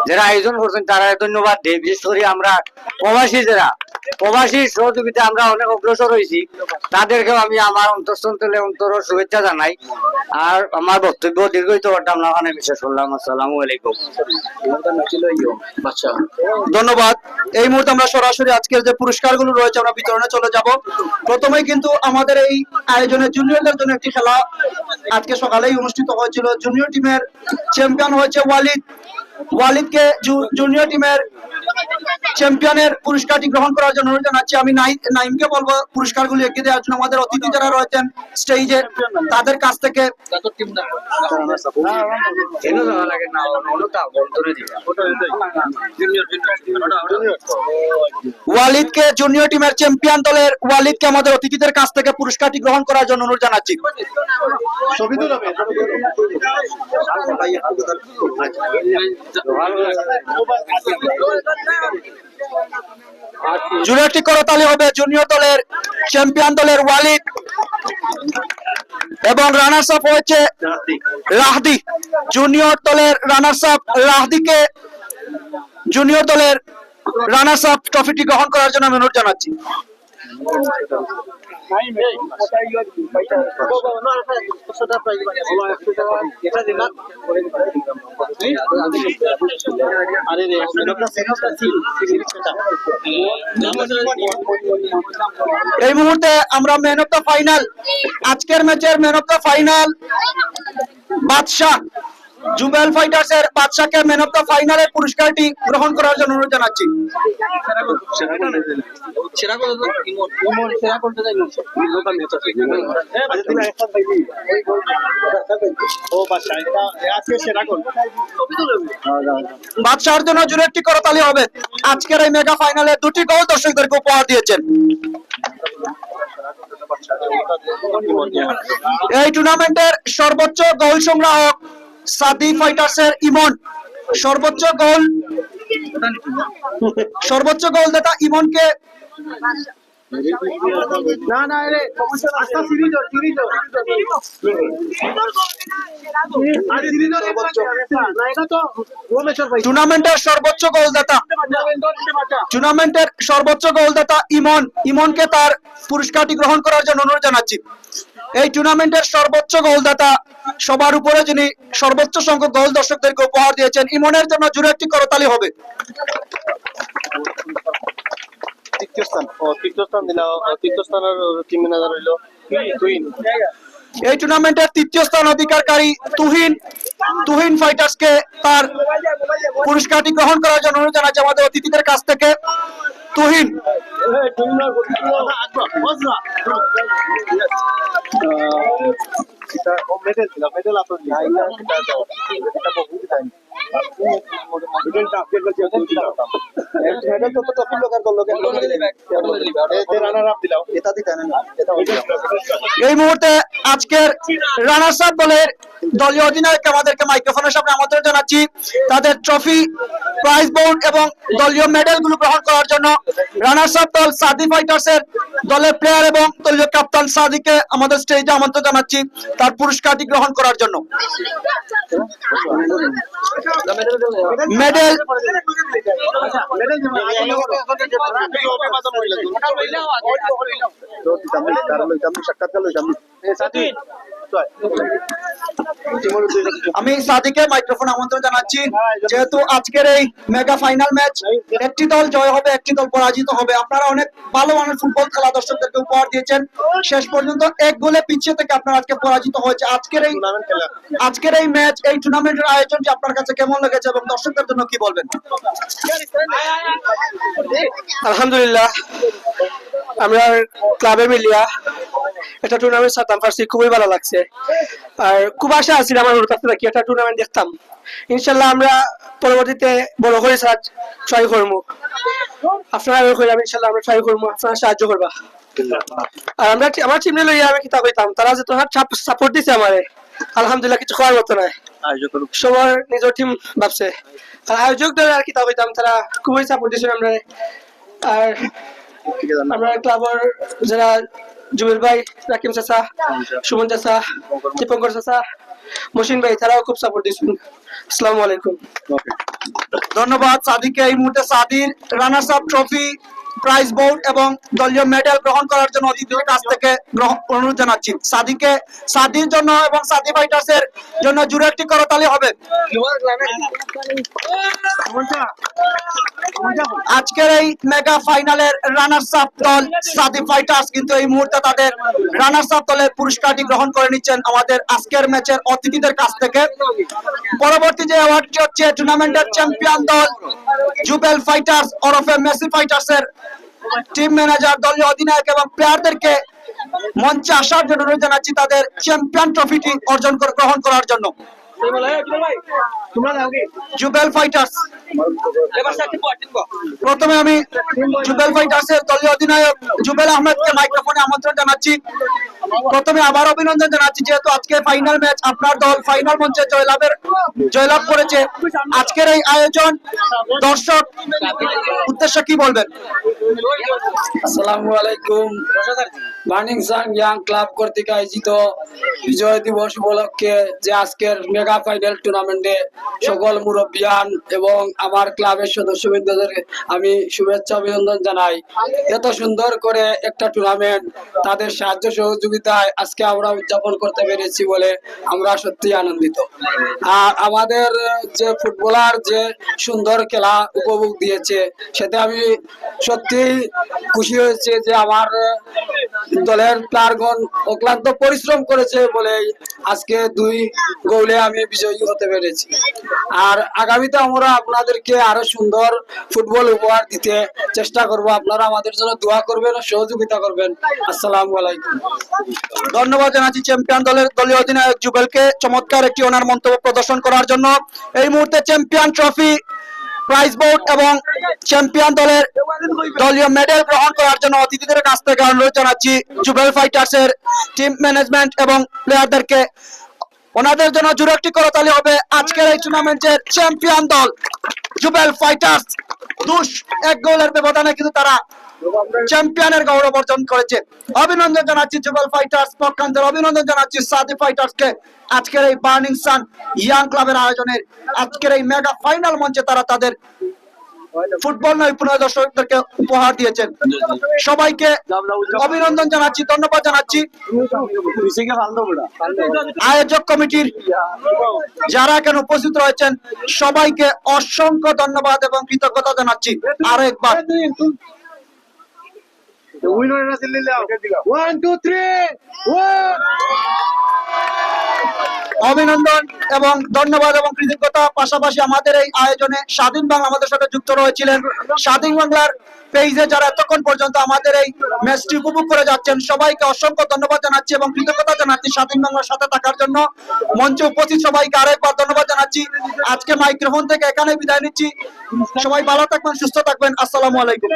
যারা আয়োজন করছেন তারা ধন্যবাদ দেয়। বিশেষ করে আমরা প্রবাসী যারা প্রবাসী সহযোগিতা আমরা অনেক অগ্রসর হয়েছি, তাদেরকেও আমি আমার অন্তঃস্থলে অন্তর শুভেচ্ছা জানাই। আর আমার বক্তব্য দীর্ঘায়িত করতাম না, ওখানে বিশেষ করলাম। আসসালামু আলাইকুম। ধন্যবাদ। এই মুহূর্তে আমরা সরাসরি আজকের যে পুরস্কারগুলো রয়েছে আমরা বিতরণে চলে যাব। প্রথমেই কিন্তু আমাদের এই আয়োজনে জুনিয়রদের জন্য একটি খেলা আজকে সকালেই অনুষ্ঠিত হয়েছিল। জুনিয়র টিমের চ্যাম্পিয়ন হয়েছে ওয়ালিদ। ওয়ালিদকে জুনিয়র টিমের চ্যাম্পিয়নের পুরস্কারটি গ্রহণ করার জন্য অনুরোধ জানাচ্ছি। আমি নাইমকে বলবো পুরস্কারগুলি এগিয়ে দেওয়ার জন্য। আমাদের অতিথি যারা রয়েছেন স্টেজে তাদের কাছ থেকে ওয়ালিদকে জুনিয়র টিমের চ্যাম্পিয়ন দলের ওয়ালিদকে আমাদের অতিথিদের কাছ থেকে পুরস্কারটি গ্রহণ করার জন্য অনুরোধ জানাচ্ছি। জুনিয়রটি করতালি হবে জুনিয়র দলের চ্যাম্পিয়ন দলের ওয়ালিদ এবং রানার্স আপ হয়েছে রাহদি। জুনিয়র দলের রানার্স আপ রাহদিকে জুনিয়র দলের রানার্স আপ ট্রফিটি গ্রহণ করার জন্য আমি অনুরোধ জানাচ্ছি। এই মুহূর্তে আমরা ম্যান অফ দ্য ফাইনাল, আজকের ম্যাচের ম্যান অফ দ্য ফাইনাল বাদশাহ, জুবেল ফাইটার্স এর বাদশাহকে ম্যান অফ দ্য ফাইনালের পুরস্কারটি গ্রহণ করার জন্য অনুরোধ জানাচ্ছি। বাদশাহর জন্য জোরে একটি করতালি হবে। আজকের এই মেগা ফাইনালে 2টি গোল দর্শকদেরকে উপহার দিয়েছেন। এই টুর্নামেন্টের সর্বোচ্চ গোল সংগ্রাহক সাদি ফাইটার্স এর ইমন। সর্বোচ্চ গোলদাতা ইমনকে টুর্নামেন্টের সর্বোচ্চ গোলদাতা ইমনকে তার পুরস্কারটি গ্রহণ করার জন্য অনুরোধ জানাচ্ছি। এই টুর্নামেন্টের সর্বোচ্চ গোলদাতা, সবার উপরে যিনি সর্বোচ্চ সংখ্যক গোল দর্শকদেরকে উপহার দিয়েছেন, ইমনের জন্য জোরে একটি করতালি হবে। এই টুর্নামেন্টের 3য় স্থান অধিকারী তুহিন ফাইটার্সকে তার পুরস্কারটি গ্রহণ করার জন্য অনুরোধ জানাচ্ছি আমাদের অতিথিদের কাছ থেকে। তুহিন এই মুহূর্তে আজকের রানার্স আপ দলের দলীয় অধিনায়ক আমাদেরকে মাইক্রোফোনের সামনে আমন্ত্রণ জানাচ্ছি তাদের ট্রফি, প্রাইজ বোর্ড এবং দলীয় মেডেল গুলো গ্রহণ করার জন্য। রানার্স আপ দল সাদি ফাইটার্স এর দলের প্লেয়ার এবং দলীয় ক্যাপ্টেন সাদিকে আমাদের স্টেজে আমন্ত্রণ জানাচ্ছি তার পুরস্কারটি গ্রহণ করার জন্য। মেডেল আমি সাদিকে মাইক্রোফোন আমন্ত্রণ জানাচ্ছি। যেহেতু আজকের এই মেগা ফাইনাল ম্যাচ একটি দল জয় হবে, একটি দল পরাজিত হবে। আপনারা অনেক ভালো মানের ফুটবল খেলা দর্শকদেরকে উপহার দিয়েছেন, শেষ পর্যন্ত এক গোলে পিছিয়ে থেকে আপনারা আজকে পরাজিত হয়েছে। আজকের এই ম্যাচ, এই টুর্নামেন্টের আয়োজনটি আপনার কাছে কেমন লেগেছে এবং দর্শকদের জন্য কি বলবেন? আলহামদুলিল্লাহ, আমরা ক্লাবে মিলিয়া একটা টুর্নামেন্ট সারতাম পারছি, খুবই ভালো লাগছে। আর খুব আশা আছিল আমার ওর কাছে কি একটা টুর্নামেন্ট দেখতাম। ইনশাল্লাহ আমরা পরবর্তীতে বড় করে ট্রাই করবো। আপনারা ইনশাল্লাহ আমরা ট্রাই করবো, আপনারা সাহায্য করবা। আর আমরা আমার টিমে লইয়া আমি কিতা কইতাম, তারা যে তোমার সাপোর্ট দিছে আমারে, আলহামদুলিল্লাহ কিছু করার মতো নাই। সবার নিজের টিম ভাবছে, আর আয়োজকদের আর কিতা কইতাম, তারা খুবই সাপোর্ট দিছে আমরা। আর আমরা ক্লাবের যারা জুবেল ভাই, রাকিম চাচা, সুমন চাচা, দীপঙ্কর চাচা, মসিন ভাই, তারাও খুব সাপোর্ট দিচ্ছেন। আসসালামু আলাইকুম। ধন্যবাদ সাদিকে। এই মুহূর্তে সাদির runners up trophy, prize board এবং দলীয় মেডেল গ্রহণ করার জন্য অতিথিদের কাছ থেকে অনুরোধ জানাচ্ছি। সাদির জন্য এবং সাদি ফাইটার্স এর জন্য জুড়ে একটি করতালি হবে। আজকের এই মেগা ফাইনালের রানার্স আপ দল সাদি ফাইটার্স কিন্তু এই মুহূর্তে তাদের রানার্স আপ দলের পুরস্কারটি গ্রহণ করে নিচ্ছেন আমাদের আজকের ম্যাচের অতিথিদের কাছ থেকে। পরবর্তী যে অ্যাওয়ার্ডটি হচ্ছে টুর্নামেন্টের চ্যাম্পিয়ন দল জুবেল ফাইটার্স ওরফে মেসি ফাইটার্স এর টিম ম্যানেজার, দলীয় অধিনায়ক এবং প্লেয়ারদেরকে মঞ্চে আসার জন্য অনুরোধ জানাচ্ছি তাদের চ্যাম্পিয়ন ট্রফিটি গ্রহণ করার জন্য। জুবেল ফাইটার্স, প্রথমে আমি জুবেল ফাইটার্স এর দলীয় অধিনায়ক জুবেল আহমেদকে মাইক্রোফোনে আমন্ত্রণ জানাচ্ছি। প্রথমে আবার অভিনন্দন জানাচ্ছি, যেহেতু আজকে ফাইনাল ম্যাচ, আপনার দল ফাইনাল মঞ্চে জয়লাভ করেছে। আজকের এই আয়োজন দর্শক উদ্দেশ্যে কি বলবেন? আসসালামু আলাইকুম। বার্নিং সান ইয়াং ক্লাব কর্তৃক আয়োজিত বিজয় দিবস উপলক্ষে যে আজকের মেগা ফাইনাল টুর্নামেন্টে সকল মুরব্বিয়ান এবং আমার ক্লাবের সদস্যবৃন্দদের আমি শুভেচ্ছা অভিনন্দন জানাই। এত সুন্দর করে একটা টুর্নামেন্ট তাদের সাহায্য সহযোগিতায় আজকে আমরা উদযাপন করতে পেরেছি বলে আমরা সত্যি আনন্দিত। আর আমাদের যে ফুটবলার যে সুন্দর খেলা উপভোগ দিয়েছে, সেটা আমি সত্যি খুশি হয়েছে যে আমার দলের প্লেয়ারগণ অক্লান্ত পরিশ্রম করেছে বলে আজকে 2 গোলে আমি বিজয়ী হতে পেরেছি। আর আগামীতে আমরা আপনাদেরকে আরো সুন্দর ফুটবল উপহার দিতে চেষ্টা করব। আপনারা আমাদের জন্য দোয়া করবেন ও সহযোগিতা করবেন। আসসালামু আলাইকুম। ধন্যবাদ জানাচ্ছি চ্যাম্পিয়ন দলের দলীয় অধিনায়ক জুবেলকে চমৎকার একটি ওনার মন্তব্য প্রদর্শন করার জন্য। এই মুহূর্তে চ্যাম্পিয়ন ট্রফি, প্রাইজ বোর্ড এবং চ্যাম্পিয়ন দলের দলীয় মেডেল গ্রহণ করার জন্য অতিথিদের কাছ থেকে অনুরোধ জানাচ্ছি জুবেল ফাইটার্স এর টিম ম্যানেজমেন্ট এবং প্লেয়ারদেরকে। ওনাদের জন্য জোরে একটি করতালি হবে। আজকের এই টুর্নামেন্টের চ্যাম্পিয়ন দল জুবেল ফাইটার্স 2-1 গোলের ব্যবধানে কিন্তু তারা চ্যাম্পিয়নের গৌরব অর্জন করেছে। অভিনন্দন জানাচ্ছি জুবেল ফাইটার্স পক্ষান্তরে, অভিনন্দন জানাচ্ছি সাদি ফাইটার্সকে। আজকের এই বার্নিং সান ইয়াং ক্লাবের আয়োজনের আজকের এই মেগা ফাইনাল মঞ্চে তারা তাদের ফুটবল নৈপুণ্য দর্শকদেরকে উপহার দিয়েছেন। সবাইকে অভিনন্দন জানাচ্ছি, ধন্যবাদ জানাচ্ছি। আয়োজক কমিটির যারা এখানে উপস্থিত রয়েছেন সবাইকে অসংখ্য ধন্যবাদ এবং কৃতজ্ঞতা জানাচ্ছি। আরো একবার অভিনন্দন এবং ধন্যবাদ এবং কৃতজ্ঞতা। পাশাপাশি আমাদের এই আয়োজনে স্বাধীন বাংলা আমাদের সাথে যুক্ত রয়েছিলেন। স্বাধীন বাংলার পেজে যারা এতক্ষণ পর্যন্ত আমাদের এই ম্যাচটি উপভোগ করে যাচ্ছেন সবাইকে অসংখ্য ধন্যবাদ জানাচ্ছি এবং কৃতজ্ঞতা জানাচ্ছি স্বাধীন বাংলার সাথে থাকার জন্য। মঞ্চে উপস্থিত সবাইকে আরেকবার ধন্যবাদ জানাচ্ছি। আজকে মাইক্রোফোন থেকে এখানে বিদায় নিচ্ছি। সবাই ভালো থাকবেন, সুস্থ থাকবেন। আসসালামু আলাইকুম।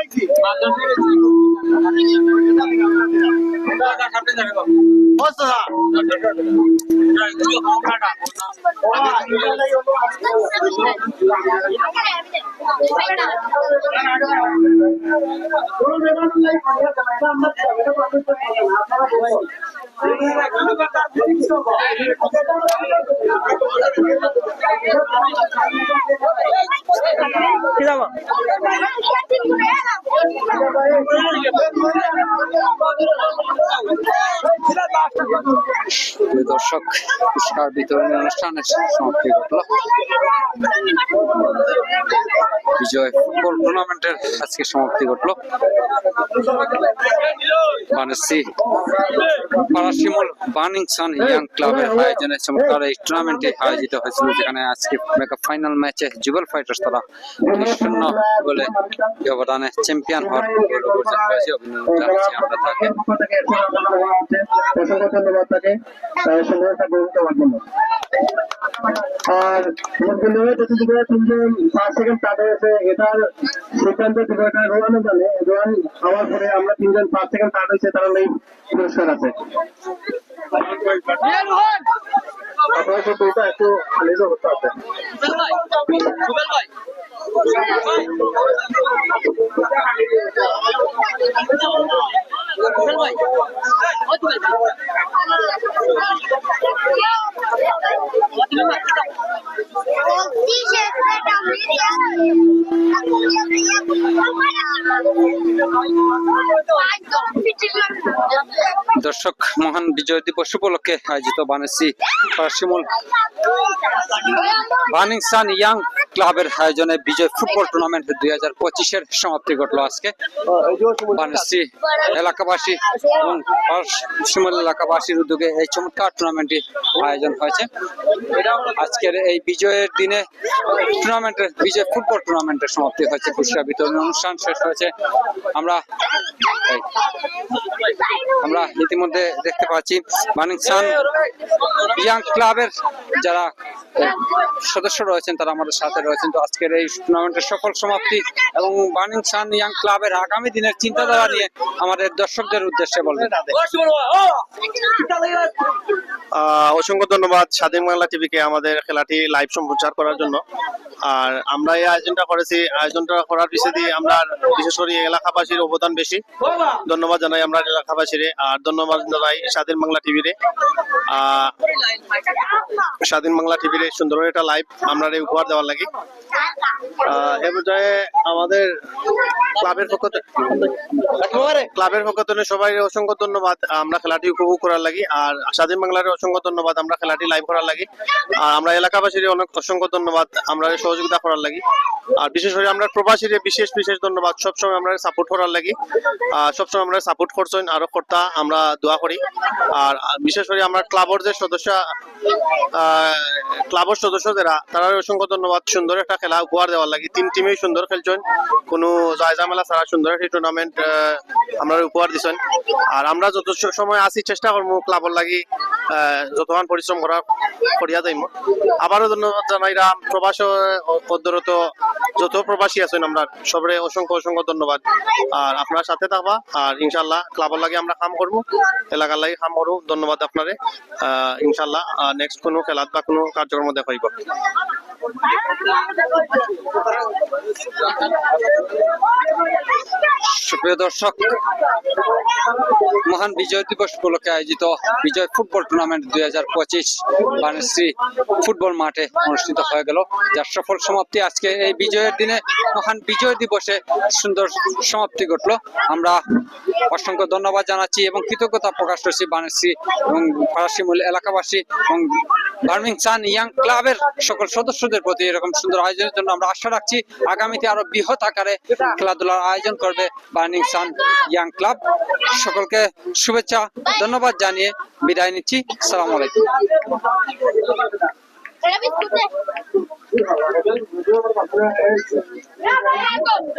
দর্শক, পুরস্কার বিতরণী অনুষ্ঠানের সমাপ্তি ঘটল। বিজয় ফুটবল টুর্নামেন্টের আজকে সমাপ্তি ঘটল। বানেসি পারাশিমুল বার্নিং সান ইয়াং ক্লাবের আয়োজনে চমৎকার এই টুর্নামেন্টটি আয়োজিত হয়েছিল, যেখানে আজকে মেগা ফাইনাল ম্যাচে যুগল ফাইটার্স তারা 2-0 গোলে ব্যবধানে চ্যাম্পিয়ন হওয়ার গৌরব অর্জন করেছে। অভিনন্দন জানাচ্ছি আমরা তাকে। অসংখ্য ধন্যবাদ তাকে সংগ্রহটা গ্রহণ করার জন্য। আর তিনজন 5 সেকেন্ড কাট হয়েছে, এটার সিদ্ধান্ত রোহানো জানে। রোহান হওয়ার পরে আমরা 3জন 5 সেকেন্ড কাট হয়েছে, তারা এই পুরস্কার আছে। আপনার সাথে একটু আলিজ অবস্থা আছে। দর্শক, মহান বিজয় দিবস উপলক্ষে আয়োজিত বানেসি পারাশিমুল বার্নিং সান ইয়াং ক্লাবের আয়োজনে বিজয় ফুটবল টুর্নামেন্ট 2025-এর সমাপ্তি ঘটলো আজকে। বানেসি এলাকাবাসী এবং পারাশিমুল এলাকাবাসীর উদ্যোগে এই চমৎকার টুর্নামেন্টটি আয়োজন হয়েছে। আজকের এই বিজয়ের দিনে টুর্নামেন্টের বিজয় ফুটবল টুর্নামেন্টের সমাপ্তি হয়েছে। পুরস্কার বিতরণ অনুষ্ঠান শেষ হয়েছে। আমরা ইতিমধ্যে দেখতে পাচ্ছি বার্নিং সান ইয়াং ক্লাবের যারা সদস্য রয়েছেন তারা আমাদের সাথে রয়েছেন। তো আজকের এই টুর্নামেন্টের সফল সমাপ্তি এবং বার্নিং সান ইয়াং ক্লাবের আগামী দিনের চিন্তাধারা নিয়ে আমাদের দর্শকদের উদ্দেশ্যে বলবেন। অসংখ্য ধন্যবাদ স্বাধীন বাংলা টিভিকে আমাদের খেলাটি লাইভ সম্প্রচার করার জন্য। আর আমরা এই আয়োজনটা করেছি, আয়োজনটা করার পিছনে আমরা বিশেষ করে এলাকাবাসীর অবদান বেশি। ধন্যবাদ জানাই আমরা এলাকাবাসীরে, আর ধন্যবাদ জানাই স্বাধীন বাংলা টিভিরে। স্বাধীন বাংলা টিভিরে সুন্দর একটা লাইভ আমরা উপহার দেওয়ার লাগে। এ পর্যায়ে আমাদের ক্লাবের পক্ষ থেকে সবাই অসংখ্য ধন্যবাদ আমরা খেলাটি উপভোগ করার লাগি। আর স্বাধীন বাংলার অসংখ্য ধন্যবাদ আমরা খেলাটি লাইভ করার লাগি। আর আমরা এলাকাবাসীর অনেক অসংখ্য ধন্যবাদ আমরা সহযোগিতা করার লাগি। আর বিশেষ করে আমরা প্রবাসীর বিশেষ ধন্যবাদ, সবসময় আমরা সাপোর্ট করার লাগি। সবসময় আমরা সাপোর্ট করছেন, আরো কর্তা আমরা দোয়া করি। আর বিশেষ করে আমরা ক্লাবের যে ক্লাবের সদস্য যারা, তারা অসংখ্য ধন্যবাদ সুন্দর একটা খেলা উপহার দেওয়ার লাগি। 3 টিমেই সুন্দর খেলছেন, কোনো জায়জামেলা ছাড়া সুন্দর একটি টুর্নামেন্ট আমরা উপহার দিচ্ছেন। আর আমরা যত সময় আসি চেষ্টা করবো ক্লাবের লাগি যতক্ষণ পরিশ্রম করিয়া যাইম। আবারও ধন্যবাদ জানাইরা প্রবাস অধ্যরত যত প্রবাসী আছেন আমরা সবরে অসংখ্য ধন্যবাদ। আর আপনার সাথে থাকবা, আর ইনশাল্লাহ ক্লাবের লাগে আমরা কাম করবো, এলাকার লাগে কাম করবো। ধন্যবাদ আপনারে। ইনশাল্লাহ নেক্সট কোনো খেলাত বা কোনো কার্যক্রম দেখাইব। সুপ্রিয় দর্শক, মহান বিজয় দিবস উপলক্ষে আয়োজিত বিজয় ফুটবল টুর্নামেন্ট 2025 বানেসি ফুটবল মাঠে অনুষ্ঠিত হয়ে গেল, যার সফল সমাপ্তি আজকে এই বিজয়ের দিনে মহান বিজয় দিবসে সুন্দর সমাপ্তি ঘটলো। আমরা অসংখ্য ধন্যবাদ জানাচ্ছি এবং কৃতজ্ঞতা প্রকাশ করছি বানেসি এবং পারাশিমুল এলাকাবাসী এবং বার্নিং সান ইয়াং ক্লাবের সকল সদস্যদের প্রতি। এরকম সুন্দর আয়োজনের জন্য আমরা আশা রাখছি আগামীতে আরো বৃহৎ আকারে খেলাধুলার আয়োজন করবে বার্নিং সান ইয়াং ক্লাব। সকলকে শুভেচ্ছা ধন্যবাদ জানিয়ে বিদায় নিচ্ছি। আসসালামু আলাইকুম।